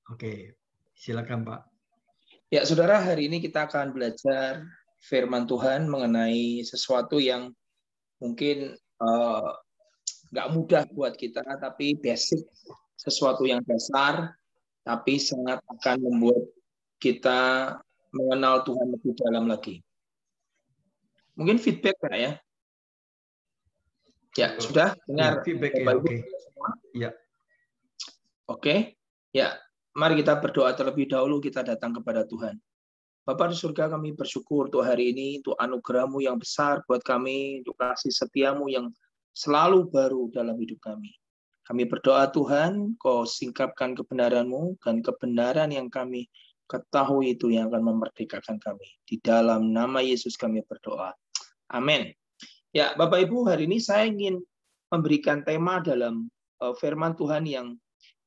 Oke, silakan Pak. Ya, saudara, hari ini kita akan belajar firman Tuhan mengenai sesuatu yang mungkin nggak mudah buat kita, tapi basic, sesuatu yang dasar, tapi sangat akan membuat kita mengenal Tuhan lebih dalam lagi. Mungkin feedback Pak ya? Ya, sudah dengar ya, feedback Bapak ya, Ibu oke. semua? Ya. Oke, ya. Mari kita berdoa terlebih dahulu, kita datang kepada Tuhan. Bapa di surga, kami bersyukur untuk hari ini, untuk anugerah-Mu yang besar buat kami, untuk kasih setia-Mu yang selalu baru dalam hidup kami. Kami berdoa Tuhan, Kau singkapkan kebenaran-Mu, dan kebenaran yang kami ketahui itu yang akan memerdekakan kami. Di dalam nama Yesus kami berdoa. Amin. Ya, Bapak Ibu, hari ini saya ingin memberikan tema dalam firman Tuhan yang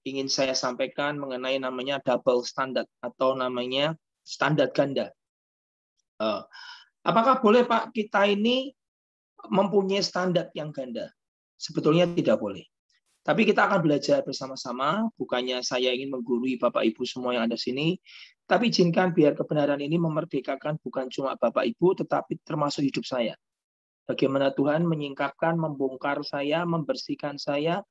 ingin saya sampaikan mengenai namanya double standard atau namanya standar ganda. Apakah boleh Pak kita ini mempunyai standar yang ganda? Sebetulnya tidak boleh. Tapi kita akan belajar bersama-sama, bukannya saya ingin menggurui Bapak Ibu semua yang ada sini, tapi izinkan biar kebenaran ini memerdekakan bukan cuma Bapak Ibu, tetapi termasuk hidup saya. Bagaimana Tuhan menyingkapkan, membongkar saya, membersihkan saya,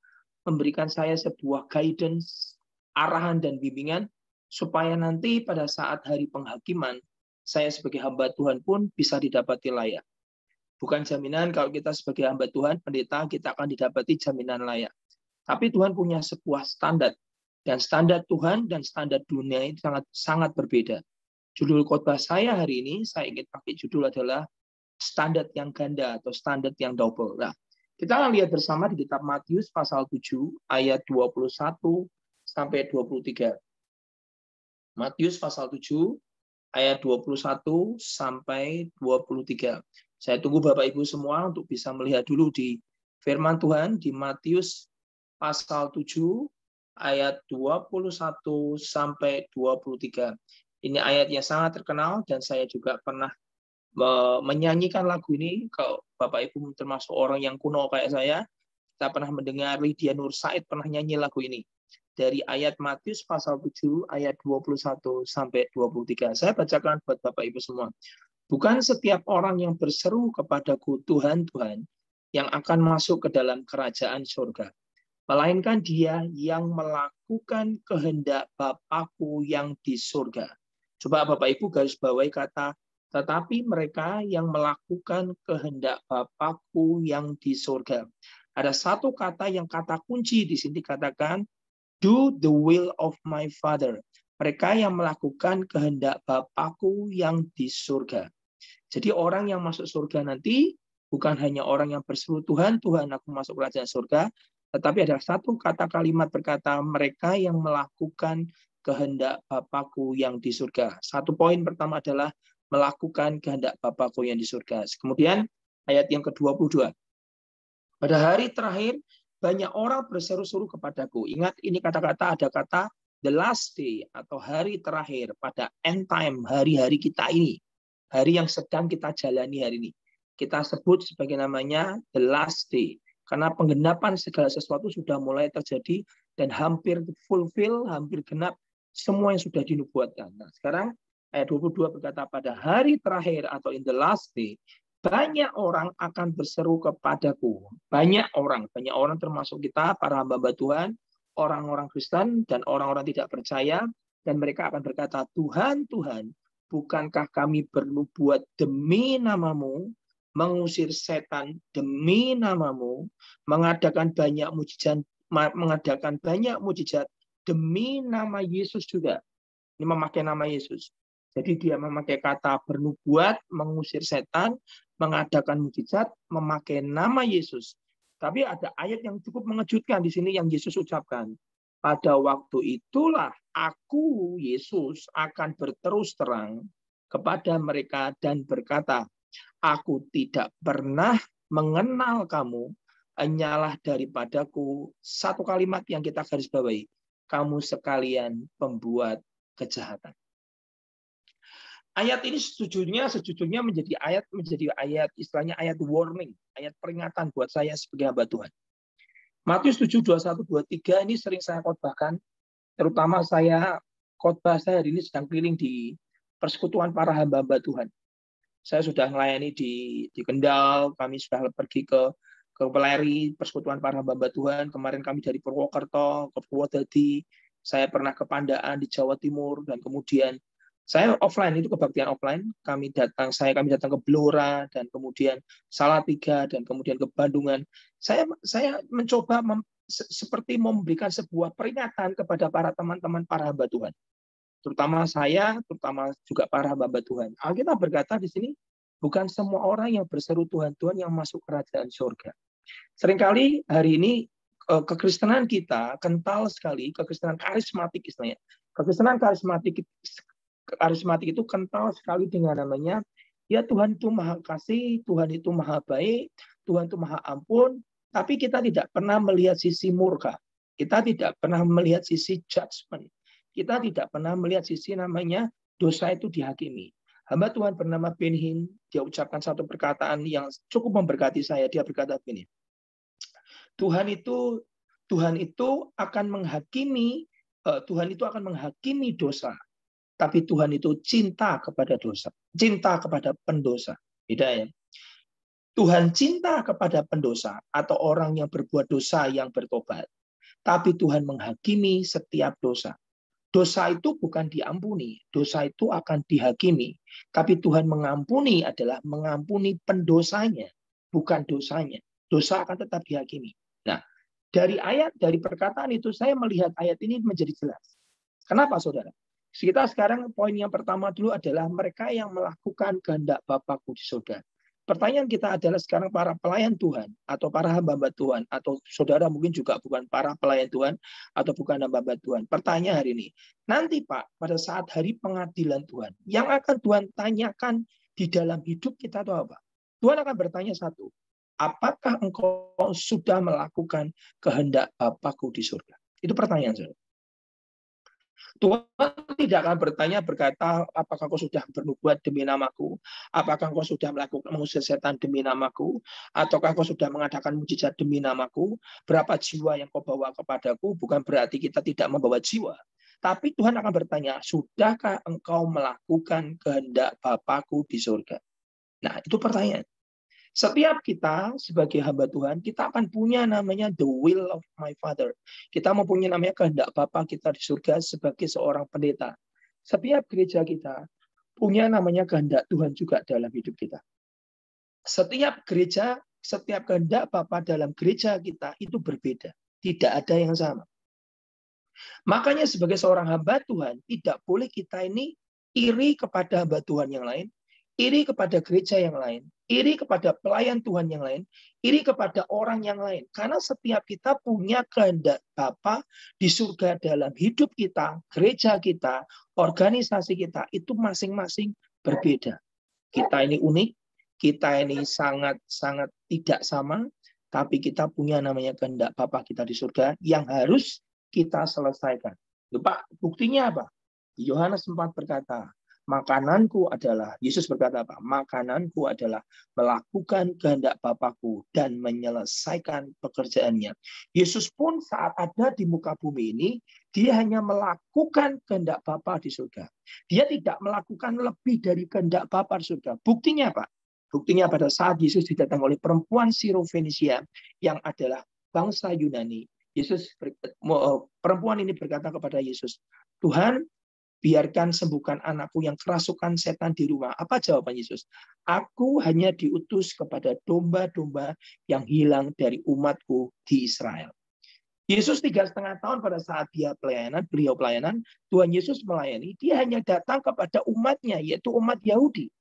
memberikan saya sebuah guidance, arahan dan bimbingan, supaya nanti pada saat hari penghakiman, saya sebagai hamba Tuhan pun bisa didapati layak. Bukan jaminan kalau kita sebagai hamba Tuhan, pendeta, kita akan didapati jaminan layak. Tapi Tuhan punya sebuah standar. Dan standar Tuhan dan standar dunia itu sangat berbeda. Judul khotbah saya hari ini, saya ingin pakai judul adalah standar yang ganda atau standar yang double. Nah, kita akan lihat bersama di kitab Matius pasal 7 ayat 21 sampai 23. Matius pasal 7 ayat 21 sampai 23. Saya tunggu Bapak Ibu semua untuk bisa melihat dulu di firman Tuhan di Matius pasal 7 ayat 21 sampai 23. Ini ayat yang sangat terkenal dan saya juga pernah menyanyikan lagu ini. Kalau Bapak Ibu termasuk orang yang kuno kayak saya, kita pernah mendengar Lydia Nur Said pernah nyanyi lagu ini. Dari ayat Matius pasal 7 ayat 21 sampai 23. Saya bacakan buat Bapak Ibu semua. Bukan setiap orang yang berseru kepadaku Tuhan, Tuhan, yang akan masuk ke dalam kerajaan surga, melainkan dia yang melakukan kehendak Bapakku yang di surga. Coba Bapak Ibu garis bawahi kata tetapi mereka yang melakukan kehendak Bapakku yang di surga. Ada satu kata yang kata kunci di sini dikatakan, do the will of my Father. Mereka yang melakukan kehendak Bapakku yang di surga. Jadi orang yang masuk surga nanti bukan hanya orang yang berseru Tuhan, Tuhan aku masuk kerajaan surga, tetapi ada satu kata kalimat berkata mereka yang melakukan kehendak Bapakku yang di surga. Satu poin pertama adalah melakukan kehendak Bapakku yang di surga. Kemudian ayat yang ke-22. Pada hari terakhir banyak orang berseru-seru kepadaku. Ingat ini kata-kata ada kata the last day atau hari terakhir pada end time, hari-hari kita ini. Hari yang sedang kita jalani hari ini. Kita sebut sebagai namanya the last day. Karena penggenapan segala sesuatu sudah mulai terjadi dan hampir fulfill, hampir genap semua yang sudah dinubuatkan. Nah, sekarang ayat 22 berkata pada hari terakhir atau in the last day, banyak orang akan berseru kepadaku. Banyak orang termasuk kita, para hamba Tuhan, orang-orang Kristen dan orang-orang tidak percaya, dan mereka akan berkata, Tuhan, Tuhan, bukankah kami bernubuat demi namamu, mengusir setan demi namamu, mengadakan banyak mujizat demi nama Yesus juga. Ini memakai nama Yesus. Jadi dia memakai kata bernubuat, mengusir setan, mengadakan mujizat, memakai nama Yesus. Tapi ada ayat yang cukup mengejutkan di sini yang Yesus ucapkan. Pada waktu itulah aku, Yesus, akan berterus terang kepada mereka dan berkata, aku tidak pernah mengenal kamu, hanyalah daripadaku. Satu kalimat yang kita garis bawahi. Kamu sekalian pembuat kejahatan. Ayat ini sejujurnya menjadi ayat istilahnya ayat warning, ayat peringatan buat saya sebagai hamba Tuhan. Matius 7, 21, 23 ini sering saya khotbahkan terutama khotbah saya hari ini sedang keliling di persekutuan para hamba-hamba Tuhan. Saya sudah melayani di Kendal, kami sudah pergi ke Peleri, persekutuan para hamba Tuhan. Kemarin kami dari Purwokerto, ke Purwodadi. Saya pernah ke Pandaan di Jawa Timur, dan kemudian saya offline, itu kebaktian offline. Kami datang ke Blora, dan kemudian Salatiga, dan kemudian ke Bandungan. Saya mencoba seperti memberikan sebuah peringatan kepada para teman-teman para hamba Tuhan. Terutama juga para hamba Tuhan. Alkitab berkata di sini, bukan semua orang yang berseru Tuhan, Tuhan yang masuk kerajaan surga. Seringkali hari ini kekristenan kita kental sekali, kekristenan karismatik istilahnya. Kekristenan karismatik itu kental sekali dengan namanya, ya Tuhan itu maha kasih, Tuhan itu maha baik, Tuhan itu maha ampun, tapi kita tidak pernah melihat sisi murka. Kita tidak pernah melihat sisi judgment. Kita tidak pernah melihat sisi namanya dosa itu dihakimi. Hamba Tuhan bernama Benhin, dia ucapkan satu perkataan yang cukup memberkati saya. Dia berkata begini, Tuhan itu akan menghakimi dosa, tapi Tuhan itu cinta kepada dosa, cinta kepada pendosa. Beda ya. Tuhan cinta kepada pendosa atau orang yang berbuat dosa yang bertobat, tapi Tuhan menghakimi setiap dosa. Dosa itu bukan diampuni, dosa itu akan dihakimi. Tapi Tuhan mengampuni adalah mengampuni pendosanya, bukan dosanya. Dosa akan tetap dihakimi. Nah, dari perkataan itu saya melihat ayat ini menjadi jelas. Kenapa, saudara? Kita sekarang poin yang pertama dulu adalah mereka yang melakukan kehendak Bapakku di surga. Pertanyaan kita adalah sekarang para pelayan Tuhan atau para hamba-hamba Tuhan, atau saudara mungkin juga bukan para pelayan Tuhan atau bukan hamba-hamba Tuhan. Pertanyaan hari ini, nanti Pak, pada saat hari pengadilan Tuhan, yang akan Tuhan tanyakan di dalam hidup kita itu apa? Tuhan akan bertanya satu, apakah engkau sudah melakukan kehendak Bapakku di surga? Itu pertanyaan saudara. Tuhan tidak akan berkata, apakah kau sudah bernubuat demi namaku? Apakah kau sudah mengusir setan demi namaku? Ataukah kau sudah mengadakan mujizat demi namaku? Berapa jiwa yang kau bawa kepadaku? Bukan berarti kita tidak membawa jiwa. Tapi Tuhan akan bertanya, sudahkah engkau melakukan kehendak Bapakku di surga? Nah, itu pertanyaan. Setiap kita sebagai hamba Tuhan, kita akan punya namanya the will of my Father. Kita mempunyai namanya kehendak Bapa kita di surga sebagai seorang pendeta. Setiap gereja kita punya namanya kehendak Tuhan juga dalam hidup kita. Setiap kehendak Bapa dalam gereja kita itu berbeda. Tidak ada yang sama. Makanya sebagai seorang hamba Tuhan, tidak boleh kita ini iri kepada hamba Tuhan yang lain, iri kepada gereja yang lain, iri kepada pelayan Tuhan yang lain, iri kepada orang yang lain. Karena setiap kita punya kehendak Bapa di surga dalam hidup kita, gereja kita, organisasi kita, itu masing-masing berbeda. Kita ini unik, kita ini sangat-sangat tidak sama, tapi kita punya namanya kehendak Bapa kita di surga yang harus kita selesaikan. Pak, buktinya apa? Yohanes 4 berkata, makananku adalah, Yesus berkata apa? Makananku adalah melakukan kehendak Bapakku dan menyelesaikan pekerjaannya. Yesus pun saat ada di muka bumi ini, dia hanya melakukan kehendak Bapa di surga. Dia tidak melakukan lebih dari kehendak Bapa di surga. Buktinya apa? Buktinya pada saat Yesus didatangi oleh perempuan Sirofenisia yang adalah bangsa Yunani. Perempuan ini berkata kepada Yesus, Tuhan, biarkan sembuhkan anakku yang kerasukan setan di rumah. Apa jawaban Yesus? Aku hanya diutus kepada domba-domba yang hilang dari umatku di Israel. Yesus 3,5 tahun pada saat beliau pelayanan, Tuhan Yesus melayani, dia hanya datang kepada umatnya, yaitu umat Yahudi.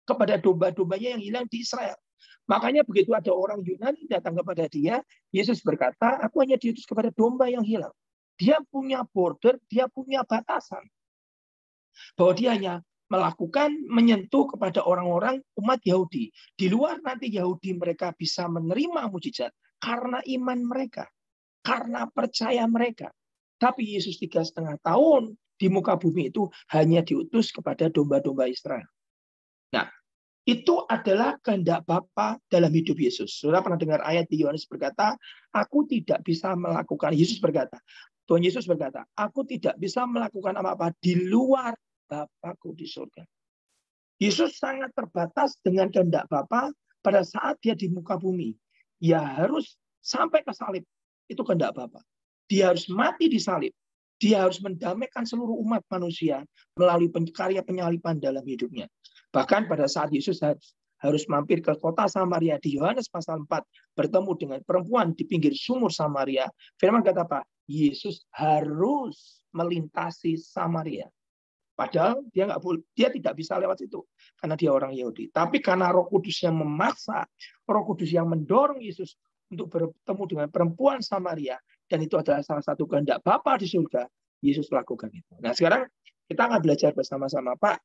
Kepada domba-dombanya yang hilang di Israel. Makanya begitu ada orang Yunani datang kepada dia, Yesus berkata, aku hanya diutus kepada domba yang hilang. Dia punya border, dia punya batasan. Bahwa dia hanya menyentuh kepada orang-orang umat Yahudi. Di luar nanti Yahudi mereka bisa menerima mujizat karena iman mereka, karena percaya mereka. Tapi Yesus 3,5 tahun di muka bumi itu hanya diutus kepada domba-domba Israel. Nah, itu adalah kehendak Bapa dalam hidup Yesus. Saudara pernah dengar ayat di Yohanes berkata, aku tidak bisa melakukan, Yesus berkata, Tuhan Yesus berkata, aku tidak bisa melakukan apa-apa di luar Bapakku di surga. Yesus sangat terbatas dengan kehendak Bapa pada saat dia di muka bumi. Dia harus sampai ke salib. Itu kehendak Bapa. Dia harus mati di salib. Dia harus mendamaikan seluruh umat manusia melalui karya penyaliban dalam hidupnya. Bahkan pada saat Yesus harus mampir ke kota Samaria di Yohanes pasal 4, bertemu dengan perempuan di pinggir sumur Samaria. Firman kata apa? Yesus harus melintasi Samaria. Padahal dia tidak bisa lewat situ karena dia orang Yahudi. Tapi karena Roh Kudus yang memaksa, Roh Kudus yang mendorong Yesus untuk bertemu dengan perempuan Samaria, dan itu adalah salah satu kehendak Bapa di surga, Yesus lakukan itu. Nah, sekarang kita akan belajar bersama-sama, Pak,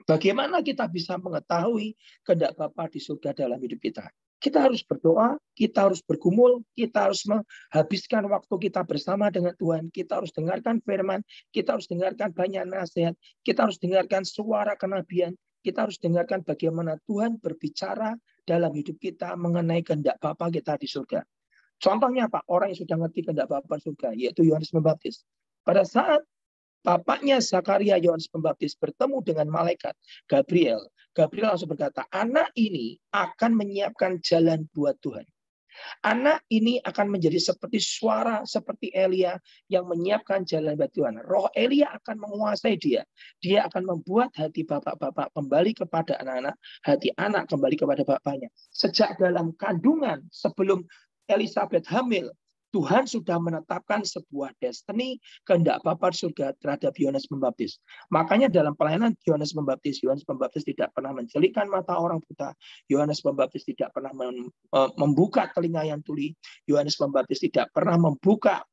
bagaimana kita bisa mengetahui kehendak Bapa di surga dalam hidup kita. Kita harus berdoa, kita harus bergumul, kita harus menghabiskan waktu kita bersama dengan Tuhan, kita harus dengarkan firman, kita harus dengarkan banyak nasihat, kita harus dengarkan suara kenabian, kita harus dengarkan bagaimana Tuhan berbicara dalam hidup kita mengenai kehendak Bapa kita di surga. Contohnya apa? Orang yang sudah ngerti kehendak Bapa surga, yaitu Yohanes Pembaptis. Pada saat bapaknya Zakaria, Yohanes Pembaptis, bertemu dengan malaikat Gabriel, Gabriel langsung berkata, anak ini akan menyiapkan jalan buat Tuhan. Anak ini akan menjadi seperti suara, seperti Elia yang menyiapkan jalan buat Tuhan. Roh Elia akan menguasai dia. Dia akan membuat hati bapak-bapak kembali kepada anak-anak, hati anak kembali kepada bapaknya. Sejak dalam kandungan, sebelum Elizabeth hamil, Tuhan sudah menetapkan sebuah destiny kehendak Bapa surga terhadap Yohanes Pembaptis. Makanya dalam pelayanan Yohanes Pembaptis tidak pernah mencelikkan mata orang buta. Yohanes Pembaptis tidak pernah membuka telinga yang tuli. Yohanes Pembaptis tidak pernah membuat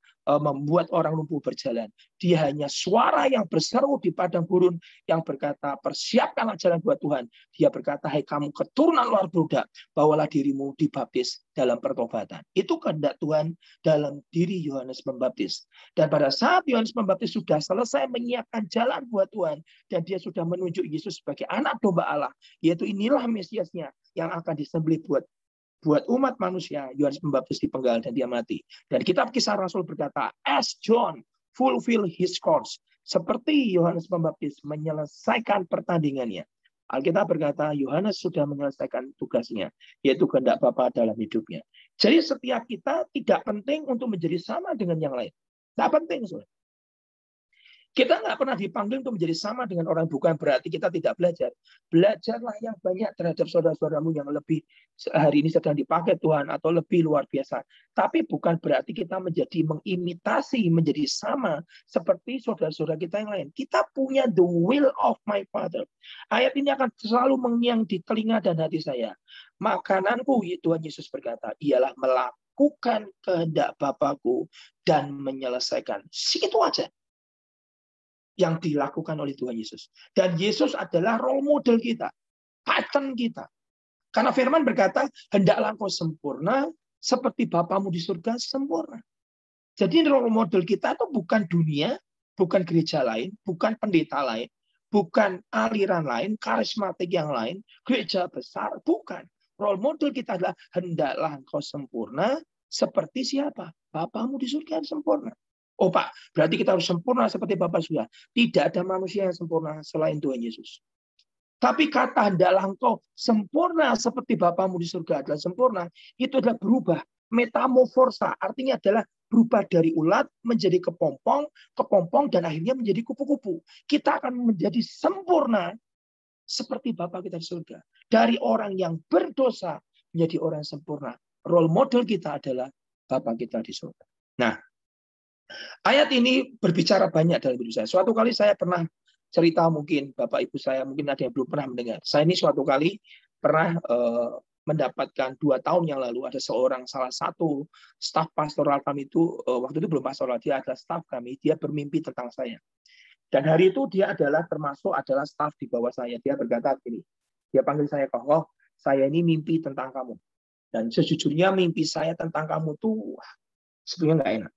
orang lumpuh berjalan. Dia hanya suara yang berseru di padang gurun yang berkata, persiapkanlah jalan buat Tuhan. Dia berkata, hai kamu keturunan luar budak, bawalah dirimu dibaptis dalam pertobatan. Itu kehendak Tuhan dalam diri Yohanes Pembaptis. Dan pada saat Yohanes Pembaptis sudah selesai menyiapkan jalan buat Tuhan, dan dia sudah menunjuk Yesus sebagai anak domba Allah, yaitu inilah Mesiasnya yang akan disembelih buat umat manusia, Yohanes Pembaptis dipenggal dan dia mati. Dan kitab Kisah Rasul berkata, as John fulfill his course, seperti Yohanes Pembaptis menyelesaikan pertandingannya. Alkitab berkata, Yohanes sudah menyelesaikan tugasnya, yaitu kehendak Bapa dalam hidupnya. Jadi setiap kita tidak penting untuk menjadi sama dengan yang lain. Tidak penting, saudara. Kita nggak pernah dipanggil untuk menjadi sama dengan orang, bukan berarti kita tidak belajar. Belajarlah yang banyak terhadap saudara-saudaramu yang lebih hari ini sedang dipakai Tuhan atau lebih luar biasa. Tapi bukan berarti kita mengimitasi, menjadi sama seperti saudara-saudara kita yang lain. Kita punya the will of my Father. Ayat ini akan selalu mengiang di telinga dan hati saya. Makananku, Tuhan Yesus berkata, ialah melakukan kehendak Bapakku dan menyelesaikan. Itu aja yang dilakukan oleh Tuhan Yesus. Dan Yesus adalah role model kita, pattern kita. Karena firman berkata, hendaklah engkau sempurna seperti Bapamu di surga sempurna. Jadi role model kita itu bukan dunia, bukan gereja lain, bukan pendeta lain, bukan aliran lain, karismatik yang lain, gereja besar, bukan. Role model kita adalah hendaklah engkau sempurna seperti siapa? Bapamu di surga sempurna. Oh Pak, berarti kita harus sempurna seperti Bapa surga. Tidak ada manusia yang sempurna selain Tuhan Yesus. Tapi kata hendaklah engkau sempurna seperti Bapamu di surga adalah sempurna, itu adalah berubah. Metamorfosa artinya adalah berubah dari ulat menjadi kepompong dan akhirnya menjadi kupu-kupu. Kita akan menjadi sempurna seperti Bapa kita di surga. Dari orang yang berdosa menjadi orang sempurna. Role model kita adalah Bapa kita di surga. Nah, ayat ini berbicara banyak dalam hidup saya. Suatu kali saya pernah cerita, mungkin Bapak Ibu saya, mungkin ada yang belum pernah mendengar. Saya ini suatu kali pernah mendapatkan 2 tahun yang lalu, ada salah satu staf pastoral kami itu, waktu itu belum pastoral, dia adalah staf kami, dia bermimpi tentang saya. Dan hari itu dia adalah staf di bawah saya. Dia berkata gini, dia panggil saya, "Oh, saya ini mimpi tentang kamu. Dan sejujurnya mimpi saya tentang kamu tuh sebetulnya nggak enak."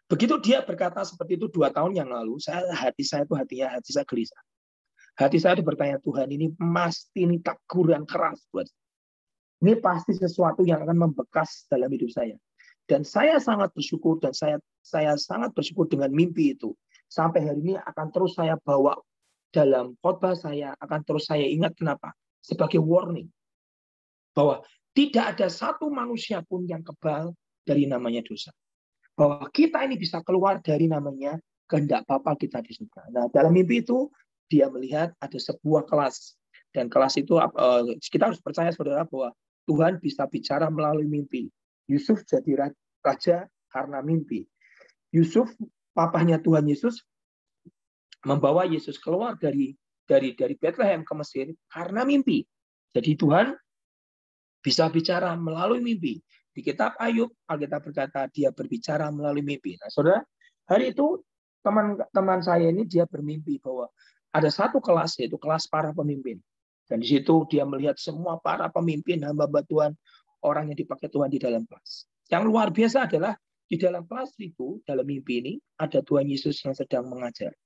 Begitu dia berkata seperti itu 2 tahun yang lalu, hati saya gelisah. Hati saya itu bertanya, Tuhan, ini teguran keras buat. Ini pasti sesuatu yang akan membekas dalam hidup saya. Dan saya sangat bersyukur dan saya sangat bersyukur dengan mimpi itu. Sampai hari ini akan terus saya bawa dalam khotbah saya, akan terus saya ingat. Kenapa? Sebagai warning bahwa tidak ada satu manusia pun yang kebal dari namanya dosa. Bahwa kita ini bisa keluar dari namanya kehendak Bapa kita di surga. Nah, dalam mimpi itu dia melihat ada sebuah kelas. Dan kelas itu kita harus percaya saudara bahwa Tuhan bisa bicara melalui mimpi. Yusuf jadi raja karena mimpi. Yusuf, papahnya Tuhan Yesus, membawa Yesus keluar dari Bethlehem ke Mesir karena mimpi. Jadi Tuhan bisa bicara melalui mimpi. Di kitab Ayub, Alkitab berkata dia berbicara melalui mimpi. Nah, saudara, hari itu teman saya ini dia bermimpi bahwa ada satu kelas, yaitu kelas para pemimpin. Dan di situ dia melihat semua para pemimpin, hamba-hamba Tuhan, orang yang dipakai Tuhan di dalam kelas. Yang luar biasa adalah di dalam kelas itu, dalam mimpi ini, ada Tuhan Yesus yang sedang mengajar.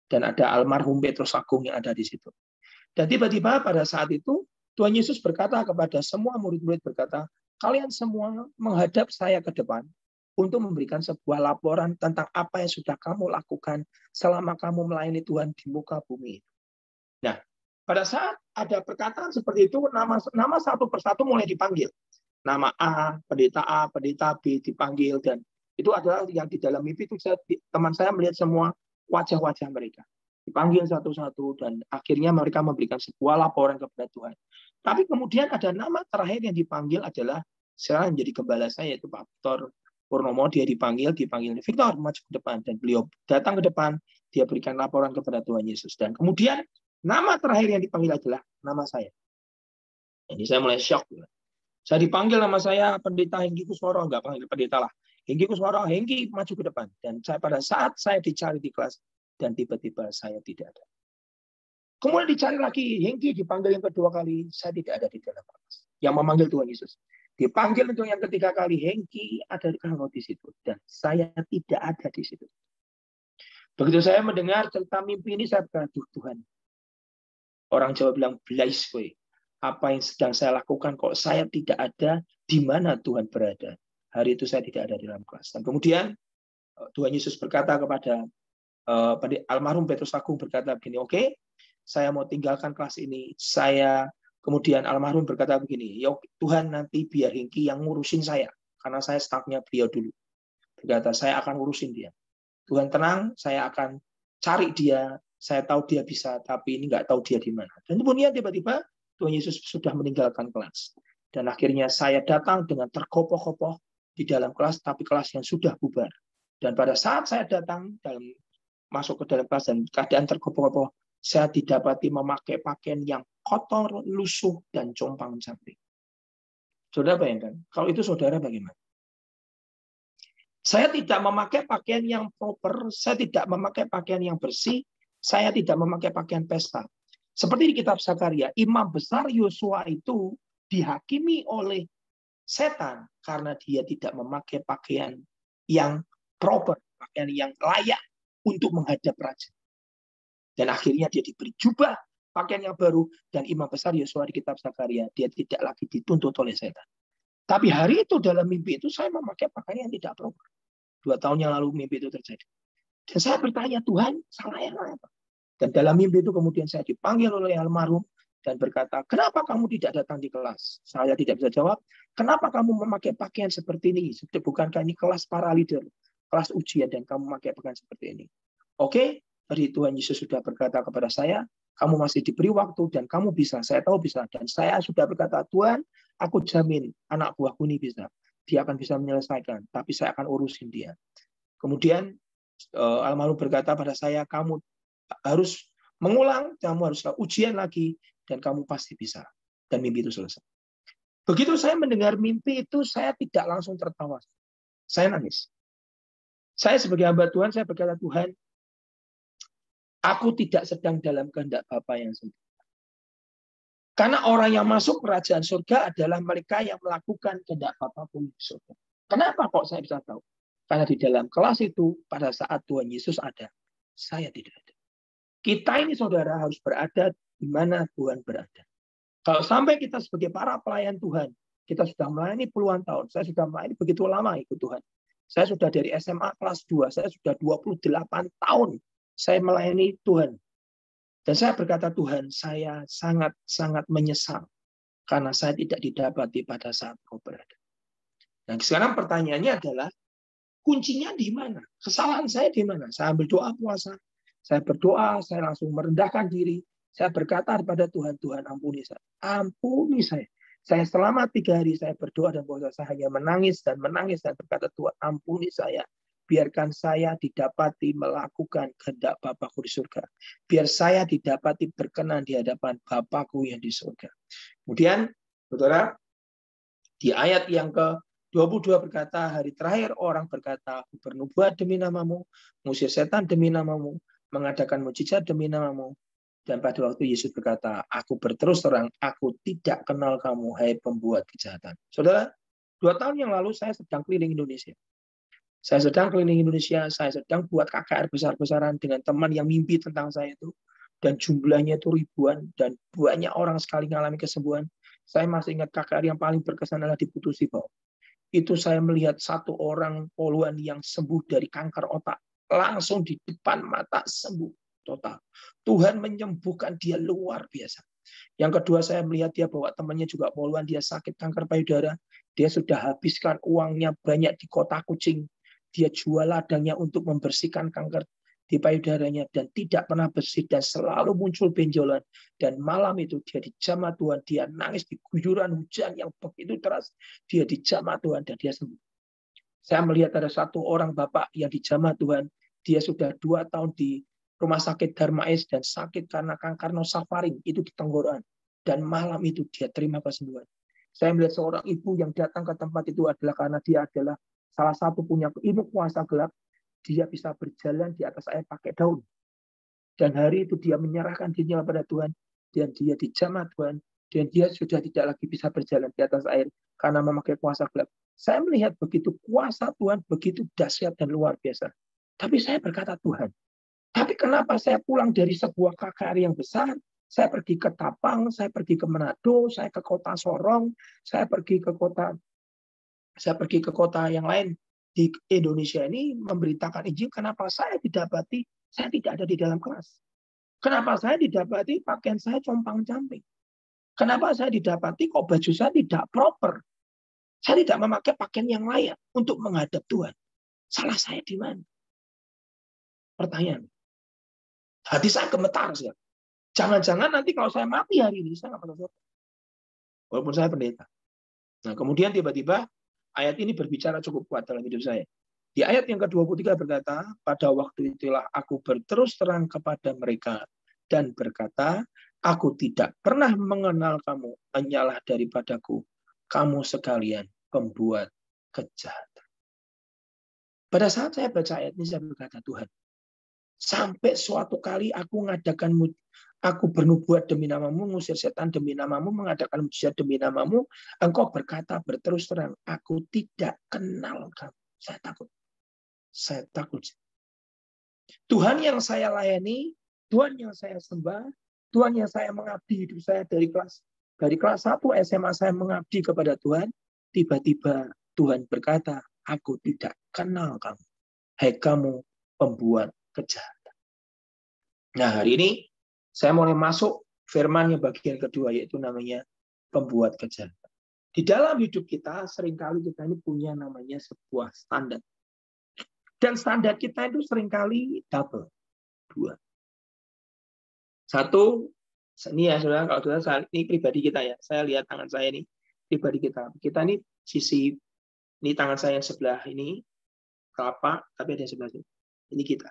Dan ada almarhum Petrus Agung yang ada di situ. Dan tiba-tiba pada saat itu, Tuhan Yesus berkata kepada semua murid-murid, berkata, kalian semua menghadap saya ke depan untuk memberikan sebuah laporan tentang apa yang sudah kamu lakukan selama kamu melayani Tuhan di muka bumi. Nah, pada saat ada perkataan seperti itu, nama satu persatu mulai dipanggil. Nama A, pendeta B dipanggil, dan itu adalah yang di dalam mimpi itu teman saya melihat semua wajah-wajah mereka. Dipanggil satu-satu, dan akhirnya mereka memberikan sebuah laporan kepada Tuhan. Tapi kemudian ada nama terakhir yang dipanggil adalah sekarang menjadi gembala saya, yaitu Pak Victor Purnomo. Dia dipanggil Victor maju ke depan, dan beliau datang ke depan, dia berikan laporan kepada Tuhan Yesus. Dan kemudian nama terakhir yang dipanggil adalah nama saya. Ini saya mulai shock. Saya dipanggil nama saya pendeta Hengki Kusworo, enggak panggil pendeta lah. Hengki Kusworo, Hengki maju ke depan. Dan pada saat saya dicari di kelas, dan tiba-tiba saya tidak ada. Kemudian dicari lagi, Hengki dipanggil yang kedua kali, saya tidak ada di dalam kelas. Yang memanggil Tuhan Yesus. Dipanggil untuk yang ketiga kali, Hengki ada di situ. Dan saya tidak ada di situ. Begitu saya mendengar cerita mimpi ini, saya berkata, Tuhan. Orang Jawa bilang, blais kowe. Apa yang sedang saya lakukan kok saya tidak ada di mana Tuhan berada. Hari itu saya tidak ada di dalam kelas. Dan kemudian Tuhan Yesus berkata kepada almarhum Petrus Agung, berkata begini, oke, saya mau tinggalkan kelas ini. Kemudian almarhum berkata begini, ya Tuhan nanti biar Hengki yang ngurusin saya. Karena saya stafnya beliau dulu. Berkata, saya akan ngurusin dia. Tuhan tenang, saya akan cari dia. Saya tahu dia bisa, tapi ini nggak tahu dia di mana. Dan kemudian tiba-tiba Tuhan Yesus sudah meninggalkan kelas. Dan akhirnya saya datang dengan terkopoh-kopoh di dalam kelas, tapi kelas yang sudah bubar. Dan pada saat saya datang masuk ke dalam kelas dan keadaan terkopoh-kopoh, saya didapati memakai pakaian yang kotor, lusuh, dan compang-camping. Saudara bayangkan, kalau itu saudara bagaimana? Saya tidak memakai pakaian yang proper, saya tidak memakai pakaian yang bersih, saya tidak memakai pakaian pesta. Seperti di kitab Zakaria, imam besar Yosua itu dihakimi oleh setan karena dia tidak memakai pakaian yang proper, pakaian yang layak untuk menghadap raja. Dan akhirnya dia diberi jubah, pakaian yang baru, dan imam besar Yosua di kitab Zakaria, dia tidak lagi dituntut oleh setan. Tapi hari itu dalam mimpi itu saya memakai pakaian yang tidak proper. 2 tahun yang lalu mimpi itu terjadi. Dan saya bertanya, Tuhan, salahnya apa? Dan dalam mimpi itu kemudian saya dipanggil oleh almarhum dan berkata, kenapa kamu tidak datang di kelas? Saya tidak bisa jawab, kenapa kamu memakai pakaian seperti ini? Bukankah ini kelas para leader, kelas ujian, dan kamu memakai pakaian seperti ini? Oke, tadi Tuhan Yesus sudah berkata kepada saya, kamu masih diberi waktu dan kamu bisa, saya tahu bisa. Dan saya sudah berkata, Tuhan, aku jamin anak buahku ini bisa. Dia akan bisa menyelesaikan, tapi saya akan urusin dia. Kemudian almarhum berkata pada saya, kamu harus mengulang, kamu harus ujian lagi, dan kamu pasti bisa. Dan mimpi itu selesai. Begitu saya mendengar mimpi itu, saya tidak langsung tertawa. Saya nangis. Saya sebagai hamba Tuhan, saya berkata, Tuhan, aku tidak sedang dalam kehendak Bapa yang sempurna. Karena orang yang masuk kerajaan surga adalah mereka yang melakukan kehendak Bapa pun di surga. Kenapa kok saya bisa tahu? Karena di dalam kelas itu, pada saat Tuhan Yesus ada, saya tidak ada. Kita ini saudara harus berada di mana Tuhan berada. Kalau sampai kita sebagai para pelayan Tuhan, Kita sudah melayani puluhan tahun. Saya sudah melayani begitu lama ikut Tuhan. Saya sudah dari SMA kelas 2. Saya sudah 28 tahun. Saya melayani Tuhan. Dan saya berkata, Tuhan, saya sangat-sangat menyesal. Karena saya tidak didapati pada saat Kau berada. Nah, sekarang pertanyaannya adalah, kuncinya di mana? Kesalahan saya di mana? Saya ambil doa puasa. Saya berdoa, saya langsung merendahkan diri. Saya berkata kepada Tuhan, Tuhan ampuni saya. Ampuni saya. Saya selama 3 hari saya berdoa dan puasa, saya hanya menangis dan berkata, Tuhan ampuni saya. Biarkan saya didapati melakukan kehendak Bapakku di surga. Biar saya didapati berkenan di hadapan Bapakku yang di surga. Kemudian, saudara, di ayat yang ke-22 berkata, hari terakhir orang berkata, aku bernubuat demi namamu, mengusir setan demi namamu, mengadakan mujizat demi namamu. Dan pada waktu Yesus berkata, aku berterus terang, aku tidak kenal kamu, hai pembuat kejahatan. Saudara, 2 tahun yang lalu saya sedang keliling Indonesia. Saya sedang buat KKR besar-besaran dengan teman yang mimpi tentang saya itu. Dan jumlahnya itu ribuan, dan banyak orang sekali mengalami kesembuhan. Saya masih ingat KKR yang paling berkesan adalah di Putu Sibau. Itu saya melihat 1 orang poluan yang sembuh dari kanker otak. Langsung di depan mata sembuh total. Tuhan menyembuhkan dia luar biasa. Yang kedua, saya melihat dia bawa temannya juga poluan, dia sakit kanker payudara. Dia sudah habiskan uangnya banyak di kota Kucing. Dia jual ladangnya untuk membersihkan kanker di payudaranya dan tidak pernah bersih dan selalu muncul benjolan. Dan malam itu dia dijamah Tuhan, dia nangis di guyuran hujan yang begitu deras. Dia dijamah Tuhan dan dia sembuh. Saya melihat ada 1 orang bapak yang dijamah Tuhan. Dia sudah 2 tahun di rumah sakit Darmais dan sakit karena kanker nosofaring itu di tenggorokan. Dan malam itu dia terima kesembuhan. Saya melihat seorang ibu yang datang ke tempat itu adalah karena dia adalah salah satu punya ilmu kuasa gelap. Dia bisa berjalan di atas air pakai daun. Dan hari itu dia menyerahkan dirinya kepada Tuhan. Dan dia dijamah Tuhan. Dan dia sudah tidak lagi bisa berjalan di atas air karena memakai kuasa gelap. Saya melihat begitu kuasa Tuhan, begitu dahsyat dan luar biasa. Tapi saya berkata, Tuhan, tapi kenapa saya pulang dari sebuah KKR yang besar, saya pergi ke Tapang, saya pergi ke Manado, saya ke kota Sorong, saya pergi ke kota yang lain di Indonesia ini memberitakan Injil, kenapa saya didapati saya tidak ada di dalam kelas? Kenapa saya didapati pakaian saya compang-camping? Kenapa saya didapati kok baju saya tidak proper? Saya tidak memakai pakaian yang layak untuk menghadap Tuhan. Salah saya di mana? Pertanyaan. Hati saya gemetar. Jangan-jangan nanti kalau saya mati hari ini, saya nggak pernah surga. Walaupun saya pendeta. Nah, kemudian tiba-tiba ayat ini berbicara cukup kuat dalam hidup saya. Di ayat yang ke-23 berkata, pada waktu itulah aku berterus terang kepada mereka dan berkata, aku tidak pernah mengenal kamu, hanyalah daripadaku, kamu sekalian pembuat kejahatan. Pada saat saya baca ayat ini, saya berkata, Tuhan, sampai suatu kali aku bernubuat demi namamu, mengusir setan demi namamu, mengadakan mujizat demi namamu, engkau berkata berterus terang, aku tidak kenal kamu. Saya takut. Tuhan yang saya layani, Tuhan yang saya sembah, Tuhan yang saya mengabdi hidup saya dari kelas 1 SMA saya mengabdi kepada Tuhan, tiba-tiba Tuhan berkata, aku tidak kenal kamu. Hai kamu pembuat kejahatan. Nah, hari ini saya mulai masuk firman yang bagian kedua, yaitu namanya pembuat kejahatan. Di dalam hidup kita, seringkali kita ini punya namanya sebuah standar. Dan standar kita itu seringkali double. 2. 1, ini ya saudara, kalau saudara, ini pribadi kita ya. Saya lihat tangan saya ini, pribadi kita. Kita ini sisi, ini tangan saya yang sebelah ini, telapak, tapi ada yang sebelah sini. Ini kita.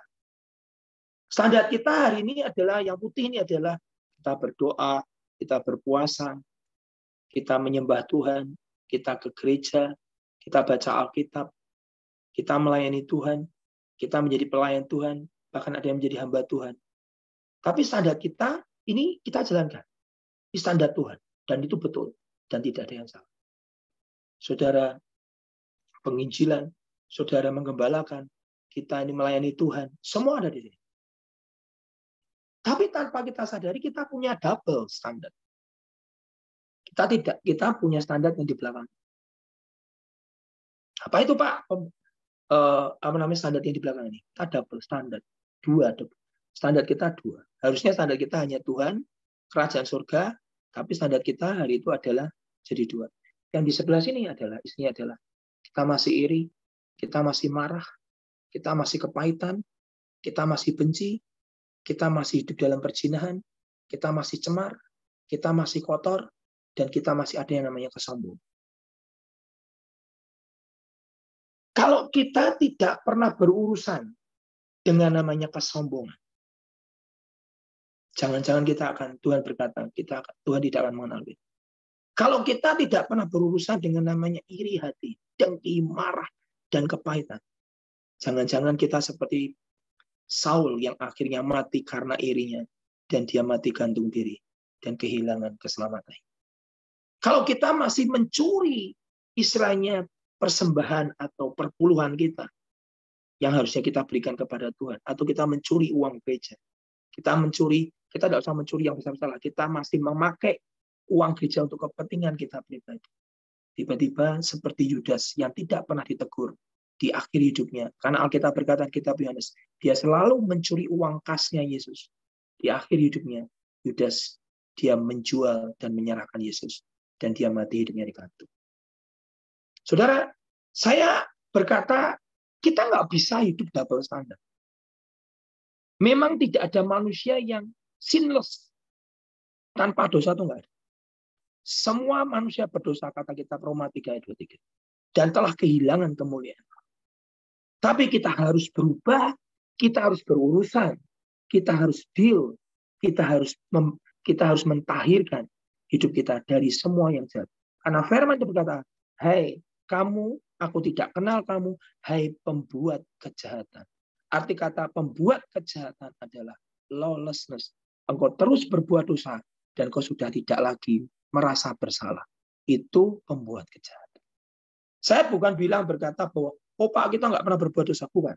Standar kita hari ini adalah, yang putih ini adalah kita berdoa, kita berpuasa, kita menyembah Tuhan, kita ke gereja, kita baca Alkitab, kita melayani Tuhan, kita menjadi pelayan Tuhan, bahkan ada yang menjadi hamba Tuhan. Tapi standar kita, ini kita jalankan. Ini standar Tuhan. Dan itu betul. Dan tidak ada yang salah. Saudara penginjilan, saudara menggembalakan, kita ini melayani Tuhan, semua ada di sini. Tapi tanpa kita sadari, kita punya double standard. Kita punya standar yang di belakang. Apa itu Pak? Apa namanya standar yang di belakang ini? Kita double standar. Standar kita dua. Harusnya standar kita hanya Tuhan, kerajaan surga, tapi standar kita hari itu adalah jadi dua. Yang di sebelah sini adalah isinya adalah kita masih iri, kita masih marah, kita masih kepahitan, kita masih benci, kita masih hidup dalam perzinahan, kita masih cemar, kita masih kotor, dan kita masih ada yang namanya kesombongan. Kalau kita tidak pernah berurusan dengan namanya kesombongan, jangan-jangan Tuhan berkata, Tuhan tidak akan mengenal kita. Kalau kita tidak pernah berurusan dengan namanya iri hati, dengki, marah, dan kepahitan, jangan-jangan kita seperti Saul yang akhirnya mati karena irinya, dan dia mati gantung diri, dan kehilangan keselamatan. Kalau kita masih mencuri, istilahnya persembahan atau perpuluhan kita, yang harusnya kita berikan kepada Tuhan, atau kita mencuri uang gereja, kita tidak usah mencuri yang besar-besar, kita masih memakai uang gereja untuk kepentingan kita pribadi. Tiba-tiba seperti Yudas yang tidak pernah ditegur di akhir hidupnya, karena Alkitab berkata, kitab Yohanes, dia selalu mencuri uang kasnya Yesus. Di akhir hidupnya, Yudas, dia menjual dan menyerahkan Yesus, dan dia mati hidupnya digantung. Saudara, saya berkata, kita nggak bisa hidup double standard. Memang tidak ada manusia yang sinless, tanpa dosa itu nggak ada. Semua manusia berdosa, kata kitab Roma 3 ayat 23. Dan telah kehilangan kemuliaan. Tapi kita harus berubah, kita harus berurusan, kita harus deal, kita harus mentahirkan hidup kita dari semua yang jahat. Karena firman itu berkata, hai kamu, aku tidak kenal kamu, hai pembuat kejahatan. Arti kata pembuat kejahatan adalah lawlessness. Engkau terus berbuat dosa dan kau sudah tidak lagi merasa bersalah. Itu pembuat kejahatan. Saya bukan berkata bahwa, oh Pak, kita nggak pernah berbuat dosa. Bukan.